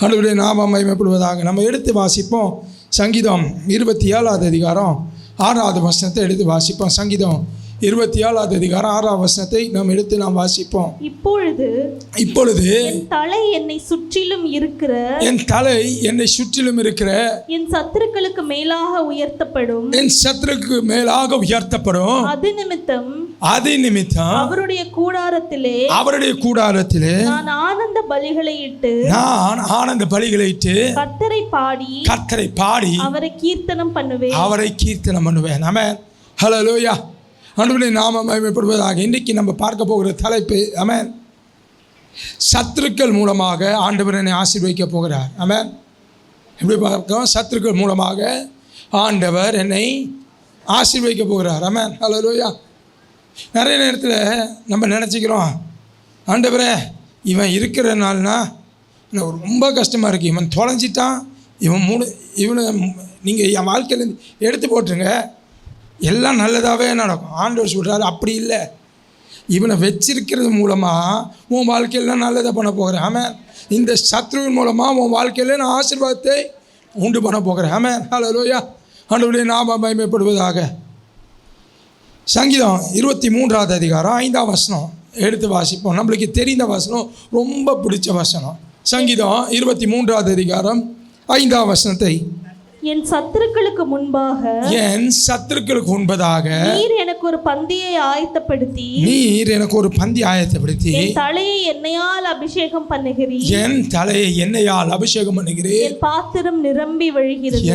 ஆண்டவருடைய நாமம் மகிமைப்படுவதாக. நம்ம எடுத்து வாசிப்போம் சங்கீதம் 27வது அதிகாரம் 6வது வசனத்தை எடுத்து வாசிப்போம். சங்கீதம் 27வது அதிகாரம் 6வது வசனத்தை நாம் வாசிப்போம். இப்பொழுது என் தலை என்னை சுற்றிலும் இருக்கிற என் சத்துருக்களுக்கு மேலாக உயர்த்தப்படும். அது நிமித்தம் அவருடைய கூடாரத்திலே நான் ஆனந்த பலிகளை இட்டு கர்த்தரை பாடி அவரை கீர்த்தனம் பண்ணுவேன். ஆமென். ஹல்லேலூயா. ஆண்டவருடைய நாமம் மகிமைப்படுவதாக. இன்றைக்கு நம்ம பார்க்க போகிற தலைப்பு, ஆமென், சத்துருக்கள் மூலமாக ஆண்டவர் என்னை ஆசீர்வதிக்க போகிறார். ஆமென். எப்படி பார்க்கிறோம்? சத்துருக்கள் மூலமாக ஆண்டவர் என்னை ஆசீர்வதிக்க போகிறார். ஆமென். ஹல்லேலூயா. நிறைய நேரத்தில் நம்ம நினச்சிக்கிறோம், ஆண்டவரே இவன் இருக்கிறனால்னா எனக்கு ரொம்ப கஷ்டமாக இருக்குது, இவன் தொலைஞ்சிட்டான், இவனை நீங்கள் என் வாழ்க்கையிலேருந்து எடுத்து போட்டுருங்க, எல்லாம் நல்லதாகவே நடக்கும். ஆண்டவர் சொல்கிறார், அப்படி இல்லை, இவனை வச்சிருக்கிறது மூலமாக உன் வாழ்க்கையில் நல்லதாக பண்ண போகிறேன். ஆமென். இந்த சத்ருவின் மூலமாக உன் வாழ்க்கையில் நான் ஆசீர்வாதத்தை உண்டு பண்ண போகிறேன். ஆமென். ஹல்லேலூயா. ஆண்டவருடைய நாமம் மகிமைப்படுவதாக. சங்கீதம் 23வது அதிகாரம் 5ஆம் வசனம் எடுத்து வாசிப்போம். நம்மளுக்கு தெரிந்த வசனம், ரொம்ப பிடிச்ச வசனம். சங்கீதம் 23வது அதிகாரம் 5ஆம் வசனத்தை, என் சத்துருக்களுக்கு முன்பதாக நீர் எனக்கு ஒரு பந்தியை ஆயத்தப்படுத்தி என் தலையை எண்ணெயால் அபிஷேகம் பண்ணுகிறீர்.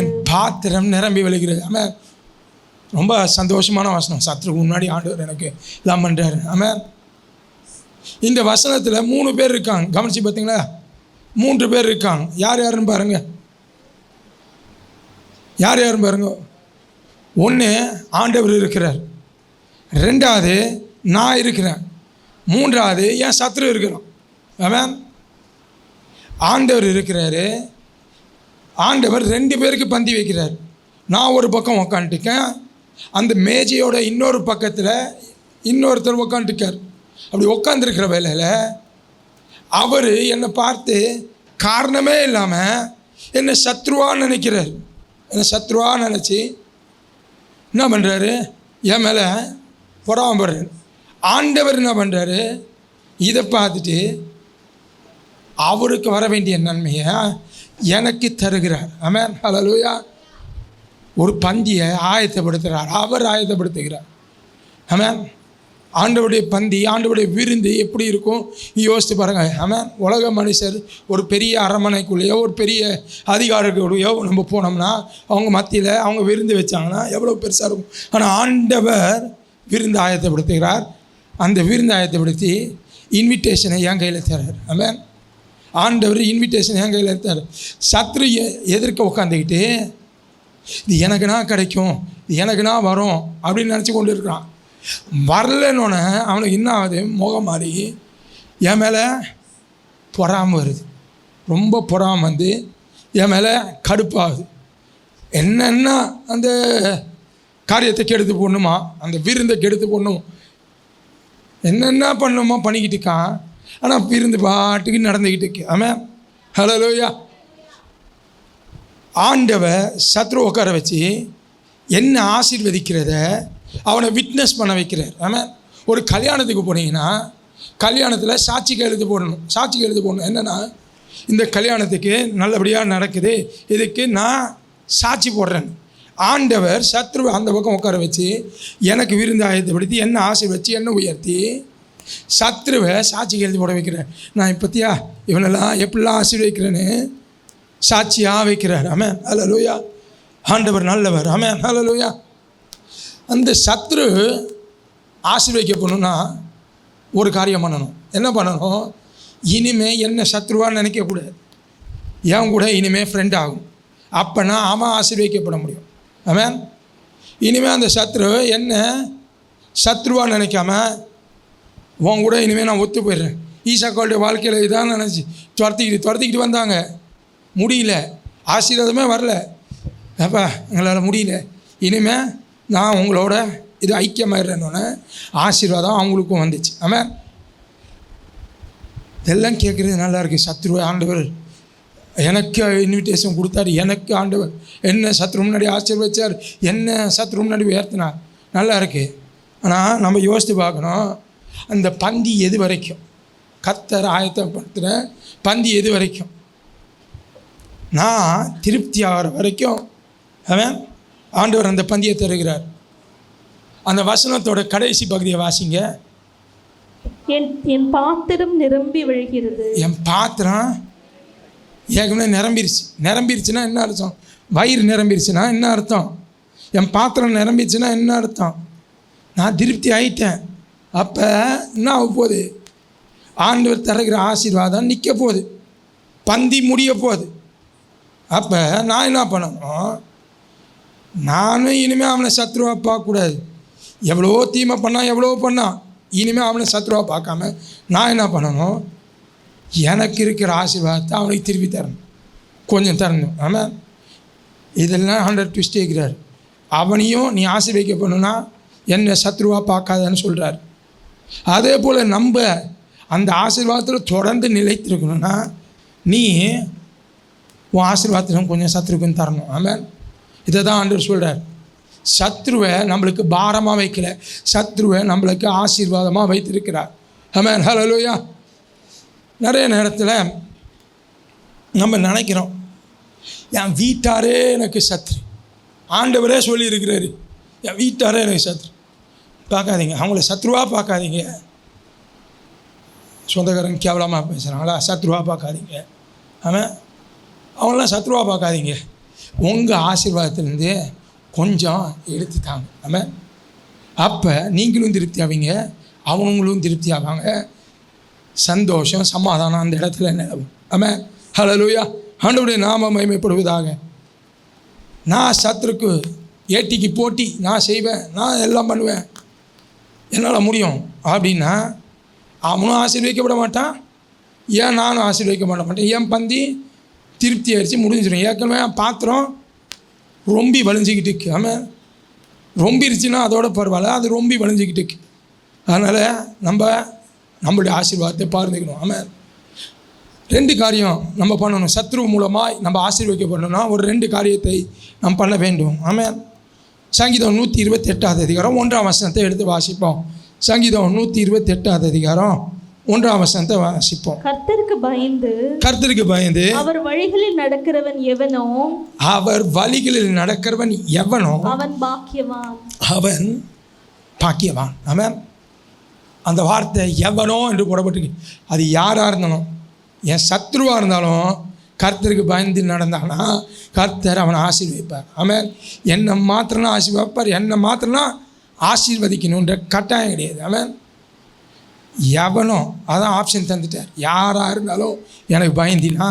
என் பாத்திரம் நிரம்பி வழிகிறது. ஆமென். ரொம்ப சந்தோஷமான வசனம். சத்துருக்கு முன்னாடி ஆண்டவர் எனக்கு எல்லாம் பண்ணுறாரு. ஆமென். இந்த வசனத்தில் 3 பேர் இருக்காங்க. கவனிச்சு பார்த்தீங்களா? 3 பேர் இருக்காங்க. யாருன்னு பாருங்க. யாருன்னு பாருங்க. 1 ஆண்டவர் இருக்கிறார், 2வது நான் இருக்கிறேன், 3வது என் சத்துரு இருக்கிறோம். ஆமென். ஆண்டவர் இருக்கிறாரு. ஆண்டவர் 2 பேருக்கு பந்தி வைக்கிறார். நான் ஒரு பக்கம் உக்காந்துட்டுக்கேன், அந்த மேஜையோட இன்னொரு பக்கத்தில் இன்னொருத்தர் உக்காந்துருக்கார். அப்படி உட்காந்துருக்கிற வேலையில் அவர் என்னை பார்த்து காரணமே இல்லாமல் என்னை சத்ருவான்னு நினைக்கிறார். என்னை சத்ருவான்னு நினச்சி என்ன பண்ணுறாரு? என் மேலே பொறாமப்படுறாரு. ஆண்டவர் என்ன பண்ணுறாரு? இதை பார்த்துட்டு அவருக்கு வர வேண்டிய நன்மையை எனக்கு தருகிறார். ஆமென். ஹல்லேலூயா. ஒரு பந்தியை ஆயத்தப்படுத்துகிறார், அவர் ஆயத்தப்படுத்துகிறார். ஆமென். ஆண்டவருடைய பந்தி, ஆண்டவருடைய விருந்து எப்படி இருக்கும் யோசித்து பாருங்கள். ஆமென். உலக மனுஷர் ஒரு பெரிய அரண்மனைக்குள்ளேயோ ஒரு பெரிய அதிகாரிகளுடையோ நம்ம போனோம்னா அவங்க மத்தியில் அவங்க விருந்து வச்சாங்கன்னா எவ்வளோ பெருசாக இருக்கும். ஆனால் ஆண்டவர் விருந்து ஆயத்தப்படுத்துகிறார். அந்த விருந்து ஆயத்தப்படுத்தி இன்விடேஷனை என் கையில் தர்றார். ஆமென். ஆண்டவர் இன்விடேஷன் என் கையில் தர்றார். சத்ரு எதிர்க்க உட்காந்துக்கிட்டு இது எனக்குனா கிடைக்கும், இது எனக்குனா வரும் அப்படின்னு நினச்சி கொண்டு இருக்கிறான். வரலன்னொன்னே அவனுக்கு என்ன ஆகுது? முகம் மாறி என் மேலே பொறாமல் வருது. ரொம்ப பொறாமல் வந்து என் மேலே கடுப்பாகுது. என்னென்ன அந்த காரியத்தை கெடுத்து போடணுமா, அந்த விருந்தை கெடுத்து போடணும், என்னென்ன பண்ணணுமா பண்ணிக்கிட்டு இருக்கான். ஆனால் விருந்து பாட்டுக்கு நடந்துக்கிட்டு இருக்கு. ஆமென். ஹல்லேலூயா. ஆண்டவர் சத்ரு உட்கார வச்சு என்ன ஆசீர்வதிக்கிறத அவனை விட்னஸ் பண்ண வைக்கிறார். ஆமாம். ஒரு கல்யாணத்துக்கு போனீங்கன்னா கல்யாணத்தில் சாட்சி கையெழுத்து போடணும். என்னென்னா, இந்த கல்யாணத்துக்கு நல்லபடியாக நடக்குது, இதுக்கு நான் சாட்சி போடுறேன். ஆண்டவர் சத்ருவை அந்த பக்கம் உட்கார வச்சு எனக்கு விருந்து ஆயத்தப்படுத்தி என்ன ஆசீர்வதிச்சு என்ன உயர்த்தி சத்ருவை சாட்சி கையெழுத்து போட வைக்கிறார். நான் இப்போத்தியா இவனெல்லாம் எப்படிலாம் ஆசீர்வதிக்கிறேன்னு சாட்சியாக வைக்கிறார். ஆமென். ஹல்லேலூயா. ஆண்டவர் நல்லவர். ஆமென். ஹல்லேலூயா. அந்த சத்ரு ஆசீர்வதிக்கப்படணும்னா ஒரு காரியம் பண்ணணும். என்ன பண்ணணும்? இனிமேல் என்ன சத்ருவான்னு நினைக்கக்கூடாது, என் கூட இனிமேல் ஃப்ரெண்ட் ஆகும். அப்போனா அவன் ஆசீர்வதிக்கப்பட முடியும். ஆமென். இனிமேல் அந்த சத்ரு என்ன சத்ருவான்னு நினைக்காம உன் கூட இனிமேல் நான் ஒத்து போயிடுறேன். ஈசாக்காவுடைய வாழ்க்கையில் இதான் நினச்சி துரத்திக்கிட்டு வந்தாங்க, முடியல, ஆசீர்வாதமே வரல. அப்பா எங்களால் முடியல, இனிமேல் நான் உங்களோட இது ஐக்கியமாயிடுறேன்னொன்னே ஆசீர்வாதம் அவங்களுக்கும் வந்துச்சு. ஆமென். இதெல்லாம் கேட்குறது நல்லா இருக்குது. சத்ருவை ஆண்டவர் எனக்கு இன்விடேஷன் கொடுத்தாரு, எனக்கு ஆண்டவர் என்ன சத்ரு முன்னாடி ஆசீர்வதிச்சார், என்ன சத்ரு முன்னாடி உயர்த்தினார். நல்லா இருக்குது. ஆனால் நம்ம யோசித்து பார்க்கணும், அந்த பந்தி எது வரைக்கும், கர்த்தர் ஆயத்தப்படுத்துகிற பந்தி எது வரைக்கும், நான் திருப்தி ஆகிற வரைக்கும் அவன் ஆண்டவர் அந்த பந்தியை தருகிறார். அந்த வசனத்தோட கடைசி பகுதியை வாசிங்க. என் பாத்திரம் நிரம்பி வழிகிறது. என் பாத்திரம் ஏற்கனவே நிரம்பிருச்சுன்னா என்ன அர்த்தம்? வயிறு நிரம்பிருச்சுன்னா என்ன அர்த்தம்? என் பாத்திரம் நிரம்பிடுச்சுன்னா என்ன அர்த்தம்? நான் திருப்தி ஆகிட்டேன். அப்போ என்ன ஆக போகுது? ஆண்டவர் தருகிற ஆசீர்வாதம் நிற்க போகுது, பந்தி முடிய போகுது. அப்போ நான் என்ன பண்ணணும்? நானும் இனிமேல் அவனை சத்ருவாக பார்க்கக்கூடாது. எவ்வளோ தீமை பண்ணான், இனிமேல் அவனை சத்ருவாக பார்க்காம நான் என்ன பண்ணணும்? எனக்கு இருக்கிற ஆசீர்வாதத்தை அவனுக்கு திருப்பி தரணும், கொஞ்சம் தரணும். ஆமாம், இதெல்லாம் 100 ட்விஸ்ட் இருக்கிறார். அவனையும் நீ ஆசீர்வதிக்கப்படணும்னா என்னை சத்ருவாக பார்க்காதன்னு சொல்கிறார். அதே போல் நம்ம அந்த ஆசீர்வாதத்தில் தொடர்ந்து நிலைத்திருக்கணும்னா நீ உன் ஆசீர்வாதத்திலும் கொஞ்சம் சத்ருக்குன்னு தரணும். ஆமாம், இதை தான் ஆண்டவர் சொல்கிறார். சத்ருவை நம்மளுக்கு பாரமாக வைக்கல, சத்ருவை நம்மளுக்கு ஆசீர்வாதமாக வைத்திருக்கிறார். ஆமாம், ஹல்லேலூயா. நிறைய நேரத்தில் நம்ம நினைக்கிறோம், என் வீட்டாரே எனக்கு சத்ரு. ஆண்டவரே சொல்லியிருக்கிறாரு, என் வீட்டாரே எனக்கு சத்ரு. பார்க்காதீங்க, அவங்கள சத்ருவாக பார்க்காதீங்க. சொந்தக்காரங்க கேவலமாக பேசுகிறாங்களா, சத்ருவாக பார்க்காதீங்க. ஆமாம், அவங்களாம் சத்ருவாக பார்க்காதீங்க. உங்கள் ஆசீர்வாதத்துலேருந்து கொஞ்சம் எடுத்துட்டாங்க. ஆமாம், அப்போ நீங்களும் திருப்தி ஆவீங்க, அவங்களும் திருப்தி ஆவாங்க. சந்தோஷம், சமாதானம் அந்த இடத்துல நிலவும். ஆமாம், ஹல்லேலூயா. ஆண்டவருடைய நாமம் மகிமைப்படுவதாக. நான் சத்ருக்கு ஏட்டிக்கு போட்டி நான் செய்வேன், நான் எல்லாம் பண்ணுவேன், என்னால் முடியும் அப்படின்னா அவனும் ஆசீர்வதிக்கப்பட மாட்டான், ஏன் நானும் ஆசீர்வதிக்கப்பட மாட்டேன். என் பந்தி திருப்தி ஆயிடுச்சு, முடிஞ்சிடும். ஏற்கனவே பாத்திரம் ரொம்பி வலிஞ்சிக்கிட்டு இருக்கு. ஆமாம், ரொம்பிருச்சுன்னா அதோட பரவாயில்ல, அது ரொம்பி வலிஞ்சிக்கிட்டு இருக்கு. அதனால் நம்மளுடைய ஆசீர்வாதத்தை பார்த்துக்கணும். ஆமாம், 2 காரியம் நம்ம பண்ணணும். சத்ரு மூலமாக நம்ம ஆசீர்வதிக்கப்படணும்னா ஒரு 2 காரியத்தை நம்ம பண்ண வேண்டும். ஆமாம், சங்கீதம் 128 அதிகாரம் 1ஆம் வசனத்தை எடுத்து வாசிப்போம். சங்கீதம் 128 அதிகாரம் 1ஆம் வசனத்தை வாசிப்போம். கர்த்தருக்கு பயந்து அவர் வழிகளில் நடக்கிறவன் எவனோ அவன் பாக்கியவான். ஆமாம், அந்த வார்த்தை எவனோ என்று போடப்பட்டிருக்கு. அது யாராக இருந்தாலும், என் சத்ருவாக இருந்தாலும் கர்த்தருக்கு பயந்து நடந்தானா கர்த்தர் அவனை ஆசீர்வதிப்பார். ஆமாம், என்னை மாத்திரம்னா ஆசீர்வதிப்பார், என்னை மாத்திரம்னா ஆசீர்வதிக்கணுன்ற கட்டாயம் கிடையாது. ஆமாம், எவனோ அதான் ஆப்ஷன் தந்துட்டார். யாராக இருந்தாலும் எனக்கு பயந்தினா,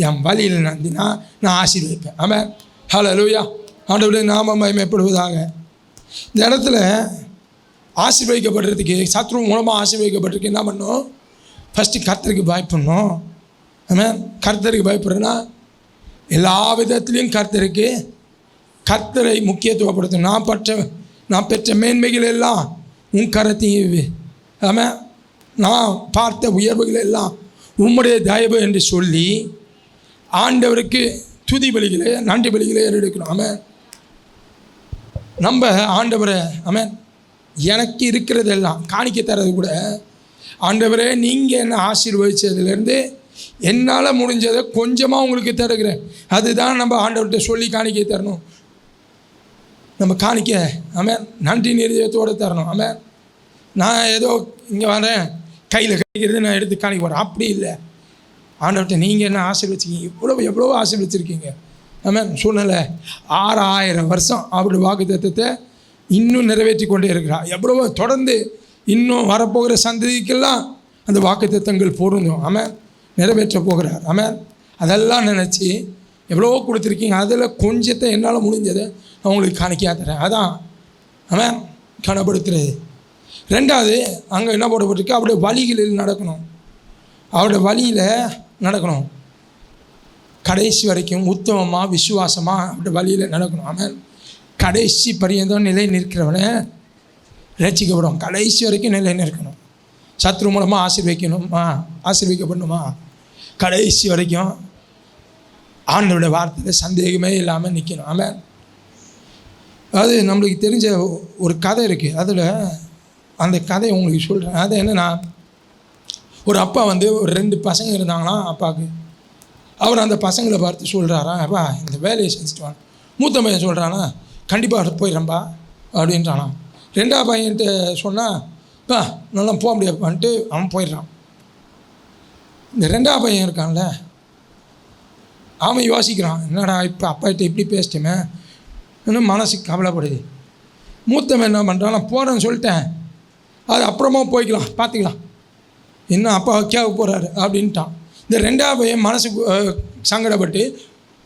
என் வழியில் நடந்தினா நான் ஆசீர்வதிப்பேன். ஆமாம், ஹல்லேலூயா. ஆண்டவருடைய நாமம் மகிமைப்படுவதாக. இந்த இடத்துல ஆசீர்வதிக்கப்படுறதுக்கு, சத்ரு மூலமாக ஆசீர்வதிக்கப்பட்டிருக்கு, என்ன பண்ணணும்? ஃபஸ்ட்டு கர்த்தருக்கு பயப்படணும். ஆமாம், கர்த்தருக்கு பயப்படுறேன்னா எல்லா விதத்துலேயும் கர்த்தரை முக்கியத்துவப்படுத்தணும். நான் பெற்ற மேன்மைகள் எல்லாம் உன் கரத்தையும், ஆமாம், நான் பார்த்த உயர்வுகள் எல்லாம் உம்முடைய தயவு என்று சொல்லி ஆண்டவருக்கு துதி பலிகளை, நன்றி பலிகளை எடுக்கணும். ஆமாம், நம்ம ஆண்டவரை, ஆமாம், எனக்கு இருக்கிறதெல்லாம் காணிக்க தரது கூட, ஆண்டவரே நீங்கள் என்ன ஆசீர்வதிச்சதுலேருந்து என்னால் முடிஞ்சதை கொஞ்சமாக உங்களுக்கு தருகிறேன், அதுதான் நம்ம ஆண்டவர்கிட்ட சொல்லி காணிக்க தரணும். நம்ம காணிக்க, ஆமாம், நன்றி நிறுவனத்தோடு தரணும். ஆமாம், நான் ஏதோ இங்கே வரேன் கையில் கிடைக்கிறது நான் எடுத்து காணிக்க போகிறேன், அப்படி இல்லை. ஆண்டவர்கிட்ட நீங்கள் என்ன ஆசீர்வதிச்சிருக்கீங்க, எவ்வளோ ஆசீர்வதிச்சிருக்கீங்க. ஆமாம், சூழ்நிலை 6000 வருஷம் அப்படி வாக்குத்தத்தத்தை இன்னும் நிறைவேற்றி கொண்டே இருக்கிறார். எவ்வளவோ தொடர்ந்து இன்னும் வரப்போகிற சந்ததிக்கெல்லாம் அந்த வாக்குத்தத்தங்கள் பொருந்தும். ஆமாம், நிறைவேற்ற போகிறார். ஆமாம், அதெல்லாம் நினச்சி எவ்வளோ கொடுத்துருக்கீங்க, அதில் கொஞ்சத்தை என்னால் முடிஞ்சதை அவங்களுக்கு காணிக்கையாக தரேன். அதான் ஆமாம் கனப்படுத்துறது. 2வது, அங்கே என்ன போடப்பட்டிருக்கு? அவருடைய வழிகளில் நடக்கணும். அவருடைய வழியில் நடக்கணும், கடைசி வரைக்கும் உத்தமமாக விசுவாசமாக அவருடைய வழியில் நடக்கணும். ஆமாம், கடைசி பரியந்தம் நிலை நிற்கிறவனை ரட்சிக்கப்படும். கடைசி வரைக்கும் நிலை நிற்கணும். சத்ரு மூலமாக ஆசீர்வதிக்கப்படணுமா, கடைசி வரைக்கும் ஆண்டவருடைய வார்த்தையில் சந்தேகமே இல்லாமல் நிற்கணும். ஆமென். அது நம்மளுக்கு தெரிஞ்ச ஒரு கதை இருக்குது. அதில் அந்த கதையை உங்களுக்கு சொல்கிறேன். அது என்னென்னா, ஒரு அப்பா வந்து ஒரு 2 பசங்க இருந்தாங்களாம் அப்பாவுக்கு. அவர் அந்த பசங்களை பார்த்து சொல்கிறாராம், அப்பா இந்த வேலையை செஞ்சுட்டு வாங்க. மூத்த பையன் சொல்கிறானா, கண்டிப்பாக போயிடுறேன்ப்பா அப்படின்றானா. 2ஆவது பையன்ட்டு சொன்னால், அப்பா நல்லா போக முடியாதுப்பான்ட்டு அவன் போயிடுறான். இந்த 2ஆவது பையன் இருக்கான்ல, அவன் யோசிக்கிறான், என்னடா இப்போ அப்பாகிட்ட இப்படி பேசிட்டோமே, இன்னும் மனசுக்கு கவலைப்படுது. மூத்தவன் என்ன பண்ணுறான், நான் போகிறேன்னு சொல்லிட்டேன், அது அப்புறமா போய்க்கலாம், பார்த்துக்கலாம், இன்னும் அப்பா கேட்க போகிறாரு அப்படின்ட்டான். இந்த 2ஆவது பையன் மனசுக்கு சங்கடப்பட்டு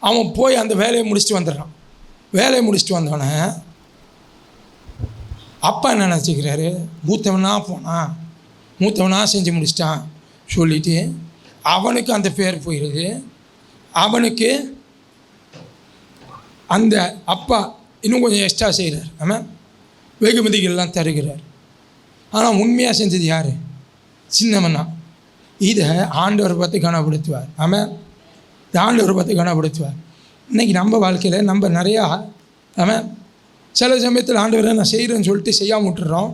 அவன் போய் அந்த வேலையை முடிச்சுட்டு வந்துடுறான். வேலையை முடிச்சுட்டு வந்தோடனே அப்பா என்ன நினச்சிக்கிறாரு, மூத்தவனா செஞ்சு முடிச்சிட்டான் சொல்லிவிட்டு அவனுக்கு அந்த பேர் போயிடுது. அவனுக்கு அந்த அப்பா இன்னும் கொஞ்சம் எக்ஸ்ட்ரா செய்கிறார். ஆமாம், வெகுமதிகள்லாம் தருகிறார். ஆனால் உண்மையாக செஞ்சது யார்? சின்னவனா. இதை ஆண்டவர் பார்த்து கனப்படுத்துவார். ஆமாம், இந்த ஆண்டவர் பார்த்து கனப்படுத்துவார். இன்றைக்கி நம்ம வாழ்க்கையில் நம்ம நிறையா ஆமாம், சில சமயத்தில் ஆண்டவரை நான் செய்கிறேன்னு சொல்லிட்டு செய்யாமல் விட்டுறோம்.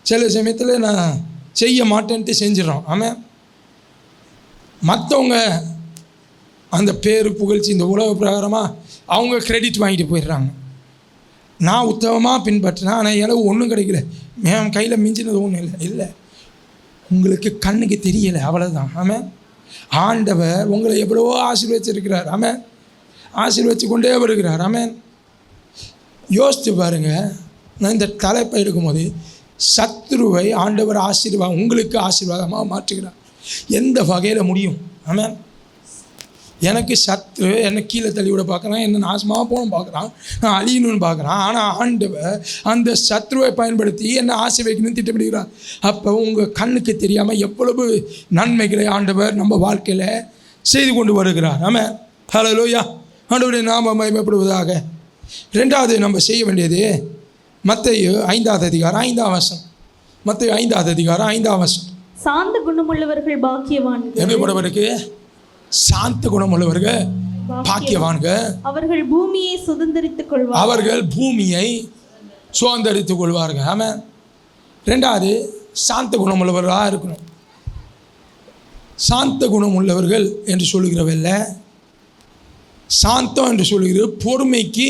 சில சமயத்தில் நான் செய்ய மாட்டேன்ட்டு செஞ்சிடறோம். ஆமாம், மற்றவங்க அந்த பேர் புகழ்ச்சி இந்த உலக பிரகாரமாக அவங்க கிரெடிட் வாங்கிட்டு போயிடுறாங்க. நான் உத்தமமாக பின்பற்றினேன், ஆனால் எனக்கு ஒன்றும் கிடைக்கல, என் கையில் மிஞ்சினது ஒன்றும் இல்லை. உங்களுக்கு கண்ணுக்கு தெரியலை, அவ்வளோதான். ஆமாம், ஆண்டவர் உங்களை எவ்வளவோ ஆசீர்வதிச்சிருக்கிறார். ஆமாம், ஆசீர்வதிச்சு கொண்டே வருகிறார். ஆமாம், யோசித்து பாருங்கள். நான் இந்த தலைப்பை எடுக்கும்போது சத்ருவை ஆண்டவர் உங்களுக்கு ஆசீர்வாதமாக மாற்றுகிறார். எந்த வகையில் முடியும்? ஆமாம், எனக்கு சத்ரு என்னை கீழே தள்ளி விட பார்க்குறான், என்ன நாசமாக போகணும் பார்க்குறான், நான் அழியணும்னு பார்க்குறான். ஆனால் ஆண்டவர் அந்த சத்ருவை பயன்படுத்தி என்னை ஆசீர்வதிக்கணும்னு திட்டமிடுகிறார். அப்போ உங்கள் கண்ணுக்கு தெரியாமல் எவ்வளவு நன்மைகளை ஆண்டவர் நம்ம வாழ்க்கையில் செய்து கொண்டு வருகிறார். ஆமாம், ஹல்லேலூயா, ஆண்டவருடைய நாமம் மகிமைப்படுவதாக. 2வது நம்ம செய்ய வேண்டியது மத்தேயு 5வது அதிகாரம் 5ஆம் வசனம். மத்தேயு 5வது அதிகாரம் 5ஆம் வசனம். சாந்த குணமுள்ளவர்கள் பாக்கியவான்கள். எப்படிப்பட்டவருக்கு? சாந்த குணமுள்ளவர்கள் பாக்கியவான்கள். அவர்கள் பூமியை சுதந்தரித்துக் கொள்வார்கள். அவர்கள் பூமியை சுதந்தரித்துக் கொள்வார்கள். ஆமாம். 2வது சாந்த குணமுள்ளவர்களாக இருக்கணும். சாந்த குணம் உள்ளவர்கள் என்று சொல்லுகிறவல்ல, சாந்தம் என்று சொல்லுகிற பொறுமைக்கு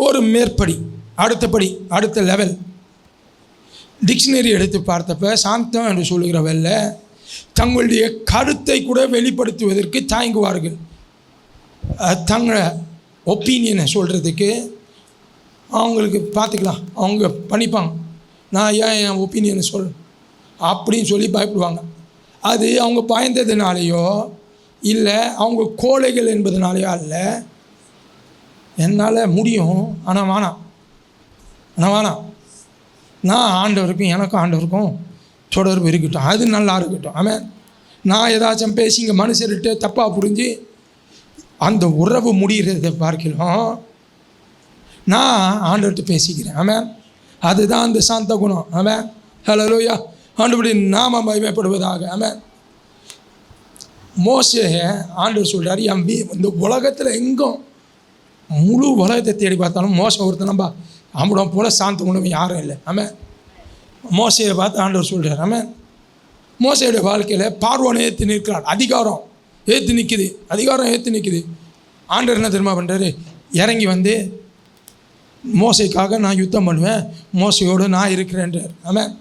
ஒரு மேற்படி, அடுத்தபடி, அடுத்த லெவல். டிக்ஷனரி எடுத்து பார்த்தப்ப சாந்தம் என்று சொல்லுகிறவல்ல, தங்களுடைய கருத்தை கூட வெளிப்படுத்துவதற்கு தயங்குவார்கள். தங்களை ஒப்பீனியனை சொல்கிறதுக்கு அவங்களுக்கு பார்த்துக்கலாம், அவங்க பண்ணிப்பாங்க. நான் ஏன் என் ஒப்பீனியனை அப்படின்னு சொல்லி பயப்படுவாங்க. அது அவங்க பயந்ததுனாலேயோ இல்லை அவங்க கோழைகள் என்பதனாலேயோ அல்ல. என்னால் முடியும், ஆனால் வேணாம், நான் ஆண்டவருக்கும் எனக்கும் ஆண்டவருக்கும் தொடர்பு இருக்கட்டும், அது நல்லா இருக்கட்டும். ஆமாம், நான் ஏதாச்சும் பேசி இங்கே மனுஷர்கிட்ட தப்பாக புரிஞ்சு அந்த உறவு முடிகிறத பார்க்கலாம், நான் ஆண்டவர்கிட்ட பேசிக்கிறேன். ஆமாம், அதுதான் அந்த சாந்த குணம். ஆமாம், ஹல்லேலூயா, ஆண்டவருடைய நாமம் மகிமைப்படுவதாக. ஆமாம். மோசேயை ஆண்டவர் சொல்கிறார், இந்த உலகத்தில் எங்கும் முழு உலகத்தை தேடி பார்த்தாலும் மோசை ஒருத்தர் நம்ம அவங்கள போல் சாந்த குணம் யாரும் இல்லை. ஆமாம், மோசையை பார்த்து ஆண்டவர் சொல்கிறார். ஆமாம், மோசையுடைய வாழ்க்கையில் பார்வோனை ஏற்று நிற்கிறார். அதிகாரம் ஏற்று நிற்குது. ஆண்டவர் என்ன தெரியுமா பண்ணுறாரு? இறங்கி வந்து மோசைக்காக நான் யுத்தம் பண்ணுவேன், மோசையோடு நான் இருக்கிறேன்றார். ஆமாம்.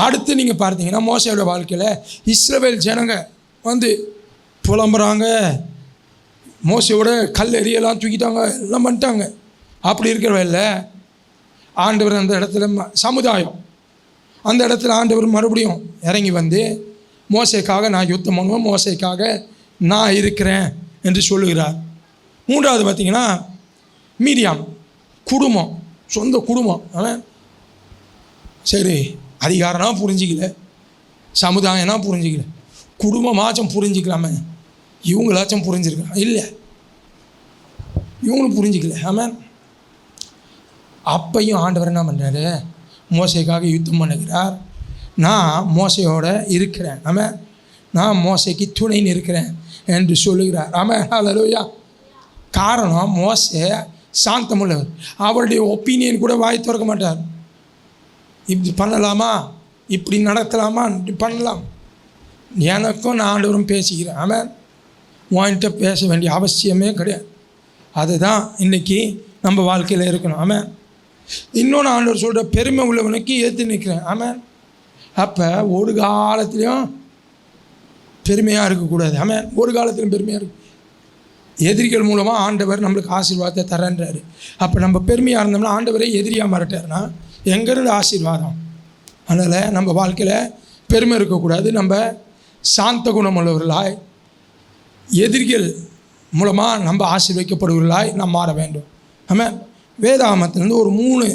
அடுத்து நீங்கள் பார்த்தீங்கன்னா மோசையோட வாழ்க்கையில் இஸ்ரவேல் ஜனங்க வந்து புலம்புறாங்க, மோசையோட கல் எரியெல்லாம் தூக்கிட்டாங்க, எல்லாம் பண்ணிட்டாங்க. அப்படி இருக்கிறவல்ல ஆண்டவர் அந்த இடத்துல சமுதாயம், அந்த இடத்துல ஆண்டவர் மறுபடியும் இறங்கி வந்து மோசைக்காக நான் யுத்தம் பண்ணுவேன், மோசைக்காக நான் இருக்கிறேன் என்று சொல்லுகிறார். 3வது பார்த்திங்கன்னா மீரியாம் குடும்பம், சொந்த குடும்பம். சரி, அதிகாரம்னா புரிஞ்சிக்கல, சமுதாயம்னா புரிஞ்சிக்கல, குடும்பமாச்சும் புரிஞ்சிக்கலாமே, இவங்களாச்சும் புரிஞ்சிருக்கலாம், இல்லை இவங்களும் புரிஞ்சிக்கல. ஆமாம். அப்பையும் ஆண்டவர் என்ன பண்ணுறாரு? மோசைக்காக யுத்தம் பண்ணுகிறார். நான் மோசையோடு இருக்கிறேன். ஆமாம், நான் மோசைக்கு துணைன்னு இருக்கிறேன். என்று சொல்லுகிறார். ஆமென், ஹல்லேலூயா. காரணம், மோசே சாந்தமுள்ளவர். அவருடைய ஒப்பீனியன் கூட வாய் திறக்க மாட்டார். இப்படி பண்ணலாமா, இப்படி நடத்தலாமா, இப்படி பண்ணலாம். எனக்கும் நான் ஆண்டவரும் பேசிக்கிறேன். ஆமென். உன்கிட்ட பேச வேண்டிய அவசியமே கிடையாது. அதுதான் இன்றைக்கி நம்ம வாழ்க்கையில் இருக்கணும். ஆமென். இன்னொன்று ஆண்டவர் சொல்கிற, பெருமை உள்ளவனுக்கு ஏற்று நிற்கிறேன். ஆமென். அப்போ ஒரு காலத்துலேயும் பெருமையாக இருக்கக்கூடாது. ஆமென். ஒரு காலத்திலும் பெருமையாக இருக்கும். எதிரிகள் மூலமாக ஆண்டவர் நம்மளுக்கு ஆசீர்வாதத்தை தரேன்றாரு. அப்போ நம்ம பெருமையாக இருந்தோம்னா ஆண்டவரே எதிரியாக மாறிட்டாருன்னா எங்கேருந்து ஆசீர்வாதம்? அதனால் நம்ம வாழ்க்கையில் பெருமை இருக்கக்கூடாது. நம்ம சாந்த குணமுள்ளவர்களாய், எதிரிகள் மூலமாக நம்ம ஆசீர்வதிக்கப்படுவர்களாய் நாம் மாற வேண்டும். ஆமென். வேதாகமத்திலேருந்து ஒரு 3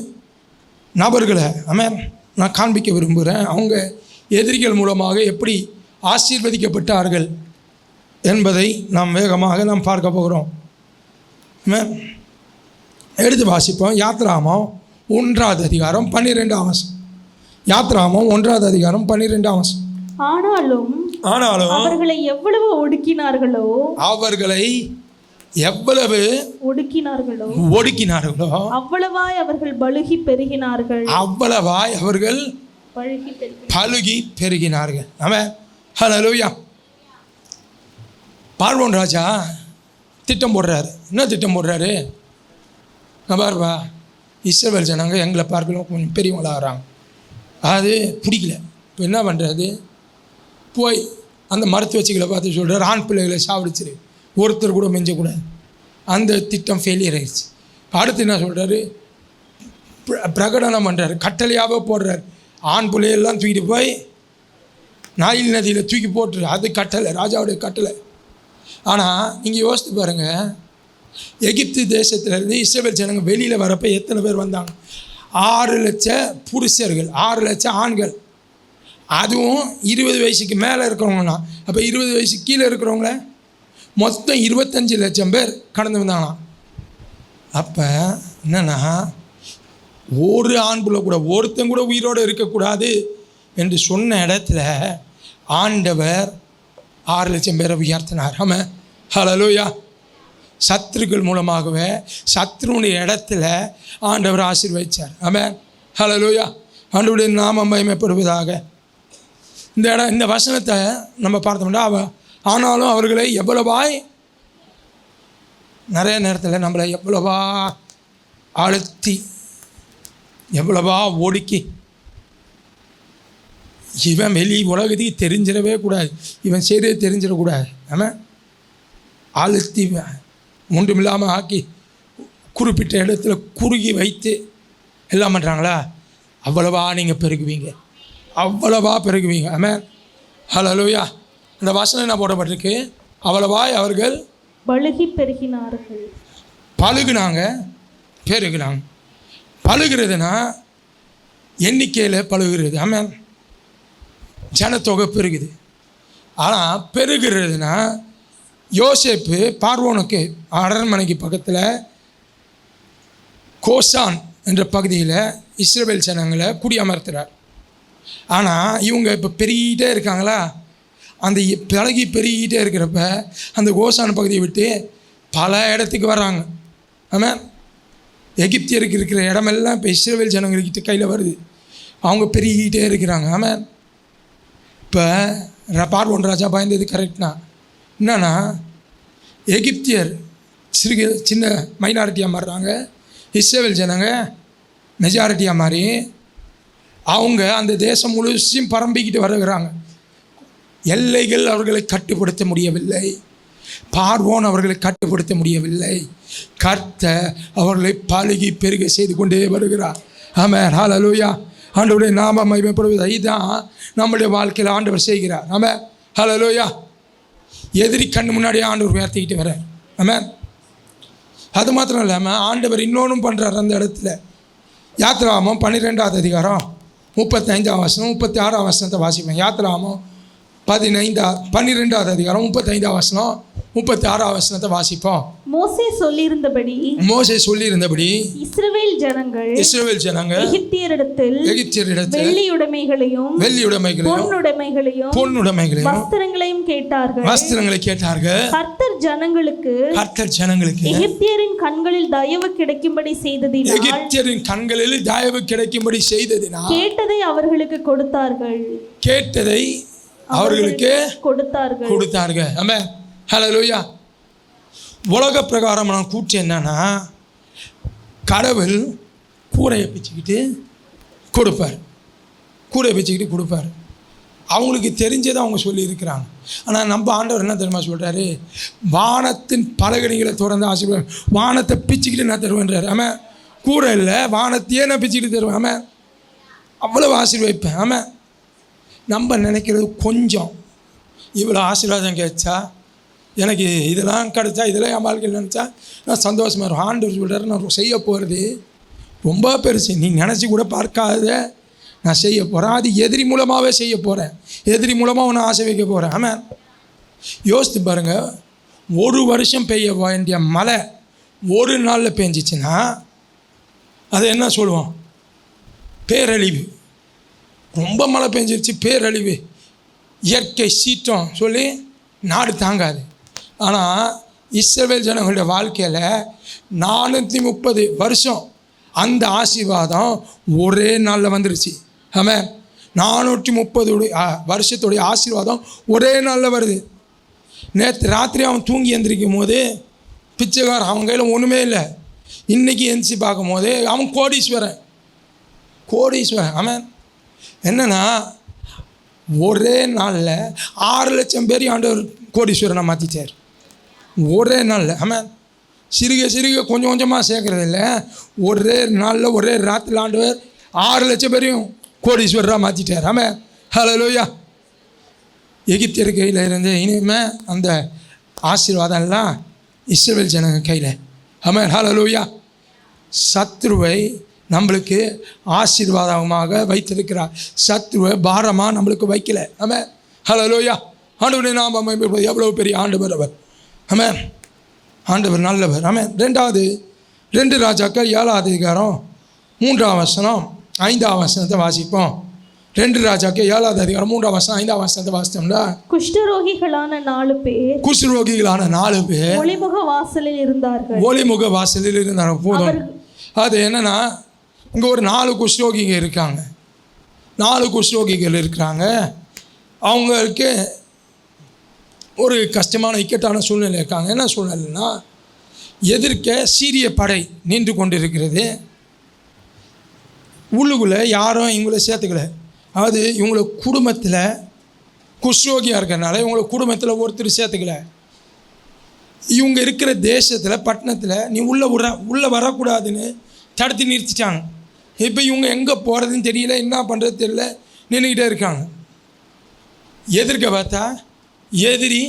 நபர்களை ஆமென் நான் காண்பிக்க விரும்புகிறேன். அவங்க எதிரிகள் மூலமாக எப்படி ஆசீர்வதிக்கப்பட்டார்கள் என்பதை நாம் வேகமாக நாம் பார்க்க போகிறோம். ஆமென். எடுத்து வாசிப்போம். யாத்ராகமம் 1ஆவது அதிகாரம் 12ஆம் வசனம். யாத்ராகமம் 1ஆவது அதிகாரம் 12ஆம் வசனம். ஆனாலும் அவர்களை எவ்வளவு ஒடுக்கினார்களோ அவ்வளவாய் அவர்கள் பலுகி பெருகினார்கள். ஆமென், ஹல்லேலூயா. பார்வோன் ராஜா திட்டம் போடுறாரு. என்ன திட்டம் போடுறாரு? பாருப்பா, இஸ்ரவேல் ஜனங்க எங்களை பார்க்கலாம் கொஞ்சம் பெரியவங்களாகிறாங்க. அது பிடிக்கல. இப்போ என்ன பண்ணுறது? போய் அந்த மருத்துவ வச்சிகளை பார்த்து சொல்கிறார், ஆண் பிள்ளைகளை சாப்பிடுச்சிரு, ஒருத்தர் கூட மிஞ்சக்கூடாது. அந்த திட்டம் ஃபெயிலியர் ஆகிடுச்சு. அடுத்து என்ன சொல்கிறாரு? பிரகடனம் பண்ணுறாரு, கட்டளையாகவே போடுறாரு. ஆண் பிள்ளையெல்லாம் தூக்கிட்டு போய் நாயில் நதியில் தூக்கி போட்டுரு. அது கட்டளை, ராஜாவுடைய கட்டளை. ஆனால் நீங்கள் யோசித்து பாருங்கள், எகிப்து தேசத்துலேருந்து இஸ்ரவேல் ஜனங்க வெளியில் வரப்போ எத்தனை பேர் வந்தாங்க? 6 லட்சம் புருஷர்கள், 6 லட்சம் ஆண்கள். அதுவும் 20 வயசுக்கு மேலே இருக்கிறவங்கண்ணா. அப்போ 20 வயசுக்கு கீழே இருக்கிறவங்கள மொத்தம் 25 லட்சம் பேர் கடந்து வந்தாங்களாம். அப்போ என்னென்னா, ஒரு ஆண் பிள்ளை கூட ஒருத்தன் கூட உயிரோடு இருக்கக்கூடாது என்று சொன்ன இடத்துல ஆண்டவர் 6 லட்சம் பேரை உயர்த்தினார். ஆமென், ஹல்லேலூயா. சத்துருக்கள் மூலமாகவே சத்துருடைய இடத்துல ஆண்டவர் ஆசீர்வதிச்சார். ஆமென், ஹல்லேலூயா. ஆண்டவருடைய நாமம் மகிமைப்படுவதாக. இந்த வசனத்தை நம்ம பார்த்தோம்னா, ஆனாலும் அவர்களை எவ்வளவாய், நிறைய நேரத்தில் நம்மளை எவ்வளவா அழுத்தி, எவ்வளவா ஒடுக்கி, இவன் வெளி உலகத்துக்கு தெரிஞ்சிடவே கூடாது, இவன் செய்கிறது தெரிஞ்சிடக்கூடாது. ஆமாம், அழுத்தி ஒன்றுமில்லாமல் ஆக்கி குறிப்பிட்ட இடத்துல குறுகி வைத்து எல்லாம் பண்ணுறாங்களா? அவ்வளவா நீங்கள் பெருகுவீங்க, அவ்வளவா பெருகுவீங்க. ஆமென், ஹல்லேலூயா. அந்த வசனம் என்ன போடப்பட்டிருக்கு? அவ்வளவாய் அவர்கள் பலுகி பெருகினார்கள். பழுகுனாங்க, பெருகுனாங்க. பழுகிறதுனா எண்ணிக்கையில் பழுகிறது. ஆமென், ஜனத்தொகை பெருகுது. ஆனால் பெருகிறதுனா, யோசேப்பு பார்வோனுக்கு அரண்மனைக்கு பக்கத்தில் கோசான் என்ற பகுதியில் இஸ்ரவேல் ஜனங்களை குடியமர்த்துகிறார். ஆனால் இவங்க இப்போ பெருகிட்டே இருக்காங்களா? அந்த பழகி பெருகிட்டே இருக்கிறப்ப அந்த கோசான் பகுதியை விட்டு பல இடத்துக்கு வர்றாங்க. ஆமாம், எகிப்தியருக்கு இருக்கிற இடமெல்லாம் இப்போ இஸ்ரவேல் ஜனங்கள்கிட்ட கையில் வருது. அவங்க பெருகிட்டே இருக்கிறாங்க. ஆமாம், இப்போ பார்வோன் ராஜா பயந்தது கரெக்ட்னா என்னன்னா, எகிப்தியர் சின்ன மைனாரிட்டியாக மாறுறாங்க, இஸ்ரவேல் ஜனங்க மெஜாரிட்டியாக மாறி அவங்க அந்த தேசம் முழுசும் பரம்பிக்கிட்டு வருகிறாங்க. எல்லைகள் அவர்களை கட்டுப்படுத்த முடியவில்லை, பார்வோன் அவர்களை கட்டுப்படுத்த முடியவில்லை. கர்த்தர் அவர்களை பழுகி பெருக செய்து கொண்டே வருகிறார். ஆமென், ஹல்லேலூயா. ஆண்டவருடைய நாமம் மகிமைப்படுவது. இதுதான் நம்முடைய வாழ்க்கையில் ஆண்டவர் செய்கிறார். ஆமென், ஹல்லேலூயா. எதிரி கண்ணு முன்னாடியே ஆண்டவர் உயர்த்திக்கிட்டு வர்றார். ஆமென். அது மாத்திரம் இல்லாமல் ஆண்டவர் இன்னொன்றும் பண்ணுறார். அந்த இடத்துல யாத்ராகமம் 12ஆவது அதிகாரம் 35ஆம் வசனம் 36ஆம் வசனத்தை வாசிப்பேன். யாத்ராகமம் 12ஆவது அதிகாரம் 35ஆம் வசனம் 36 வசனத்தை வாசிப்போம். மோசே சொல்லியிருந்தபடி இஸ்ரவேல் ஜனங்கள் எகிப்தியரிடத்தில் வெள்ளியுடைமைகளையும் பொன்னுடைமைகளையும் வஸ்திரங்களையும் கேட்டார்கள். கர்த்தர் ஜனங்களுக்கு எகிப்தியரின் கண்களில் தயவு கிடைக்கும்படி செய்ததினால் கேட்டதை அவர்களுக்கு கொடுத்தார்கள். ஆமென். ஹல்லேலூயா. உலக பிரகாரமான கூற்று என்னன்னா, கடவுள் கூரையை பிச்சுக்கிட்டு கொடுப்பார். அவங்களுக்கு தெரிஞ்சதை அவங்க சொல்லியிருக்கிறாங்க. ஆனால் நம்ம ஆண்டவர் என்ன தெரியுமா சொல்கிறாரு? வானத்தின் பலகணிகளை திறந்து ஆசீர்வாதம், வானத்தை பிச்சுக்கிட்டு நான் தருவேன்றார். ஆமாம். கூரை இல்லை, வானத்தையே நான் பிச்சுக்கிட்டு தருவேன். ஆமாம். அவ்வளோ ஆசீர்வதிப்பேன். ஆமாம். நம்ம நினைக்கிறது கொஞ்சம், இவ்வளோ ஆசீர்வாதம் கிடைச்சா, எனக்கு இதெல்லாம் கிடைச்சா, இதெல்லாம் என் வாழ்க்கையில் நினச்சா நான் சந்தோஷமாக இருக்கும். ஆண்டவர் சொல்கிறார், நான் செய்ய போகிறது ரொம்ப பெருசு, நீ நினச்சி கூட பார்க்காத நான் செய்ய போகிறேன். அது எதிரி மூலமாகவே செய்ய போகிறேன், எதிரி மூலமாக உன்னை ஆசை வைக்க போகிறேன். ஆமாம். யோசித்து பாருங்கள், 1 வருஷம் பெய்ய வேண்டிய மழை ஒரு நாளில் பெஞ்சிச்சின்னா அதை என்ன சொல்லுவோம்? பேரழிவு. ரொம்ப மழை பெஞ்சிருச்சு, பேரழிவு, இயற்கை சீற்றம் சொல்லி நாடு தாங்காது. ஆனால் இஸ்ரவேல் ஜனங்களுடைய வாழ்க்கையில் 430 வருஷம் அந்த ஆசீர்வாதம் ஒரே நாளில் வந்துருச்சு. ஆமாம். 430 வருஷத்துடைய ஆசீர்வாதம் ஒரே நாளில் வருது. நேற்று ராத்திரி அவன் தூங்கி எந்திரிக்கும் போது பிச்சைக்காரன், அவன் கையில் ஒன்றுமே இல்லை. இன்றைக்கி எந்திரிச்சு பார்க்கும் போது அவன் கோடீஸ்வரன். ஆமாம். என்னென்னா, ஒரே நாளில் 6 லட்சம் பேர் ஆண்டவர் கோடீஸ்வரனை மாற்றிச்சார் ஒரே நாளில். ஆமாம். சிறுக கொஞ்சம் கொஞ்சமாக சேர்க்கறது இல்லை, ஒரே நாளில் ஒரே ராத்திரில் ஆண்டவர் 6 லட்சம் பேரையும் கோடீஸ்வரராக மாற்றிட்டார். ஆமாம். ஹல்லேலூயா. எகிப்தியர் கையில் இருந்து இனிமேல் அந்த ஆசீர்வாதம்லாம் இஸ்ரவேல் ஜனங்க கையில். ஆமாம். ஹல்லேலூயா. சத்ருவை நம்மளுக்கு ஆசீர்வாதமாக வைத்திருக்கிறார். சத்ருவை பாரமாக நம்மளுக்கு வைக்கல. ஆமாம். ஹல்லேலூயா. ஆண்டவரை நாம் அமைப்பது எவ்வளோ பெரிய ஆண்டவர் அவர். ஆமாம். ஆண்டவர் நல்லவர். ஆமாம். 2 ராஜாக்கள் 7ஆம் அதிகாரம் 3ஆம் வசனம் 5ஆம் வசனத்தை வாசிப்போம். 2 ராஜாக்கள் 7ஆம் அதிகாரம் 3ஆம் வசனம் 5ஆம் வசனத்தை வாசித்தோம்னா, குஷ்டரோகிகளான 4 பேர் ஒளிமுக வாசலில் இருந்தார்கள். போதும். அது என்னன்னா, இங்கே ஒரு 4 குஷ்டரோகிகள் இருக்காங்க. 4 குஷ்டரோகிகள் இருக்கிறாங்க. அவங்களுக்கு ஒரு கஷ்டமான இக்கட்டான சூழ்நிலை இருக்காங்க. என்ன சூழ்நிலைன்னா, எதிர்க்க சீரிய படை நின்று கொண்டு இருக்கிறது. உள்ளுக்குள்ளே யாரும் இவங்கள சேர்த்துக்கல. அதாவது இவங்கள குடும்பத்தில் குஷ்டரோகியாக இருக்கிறனால இவங்கள குடும்பத்தில் ஒருத்தர் சேர்த்துக்கல. இவங்க இருக்கிற தேசத்தில் பட்டணத்தில் நீ உள்ளே வரக்கூடாதுன்னு தடுத்து நிறுத்திட்டாங்க. இப்போ இவங்க எங்கே போகிறதுன்னு தெரியல, என்ன பண்ணுறது தெரியல, நின்றுக்கிட்டே இருக்காங்க. எதிர்க்க பார்த்தா எதிரி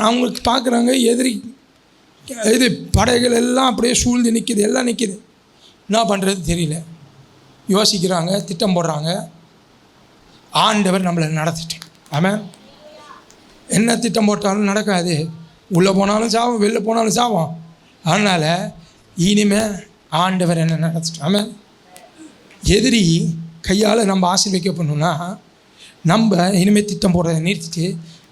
அவங்களுக்கு பார்க்குறாங்க. எதிரி இது படைகள் எல்லாம் அப்படியே சூழ்ந்து நிற்கிது, எல்லாம் நிற்கிது. என்ன பண்ணுறது தெரியல, யோசிக்கிறாங்க, திட்டம் போடுறாங்க. ஆண்டவர் நம்மளை நடத்திட்டேன். ஆமாம். என்ன திட்டம் போட்டாலும் நடக்காது. உள்ளே போனாலும் சாவோம், வெளில போனாலும் சாவோம். அதனால் இனிமேல் ஆண்டவர் என்ன நடத்திட்டோம். ஆமாம். எதிரி கையால் நம்ம ஆசீர்வதிக்கப்படணும்னா நம்ம இனிமேல் திட்டம் போடுறதை நிறுத்திட்டு,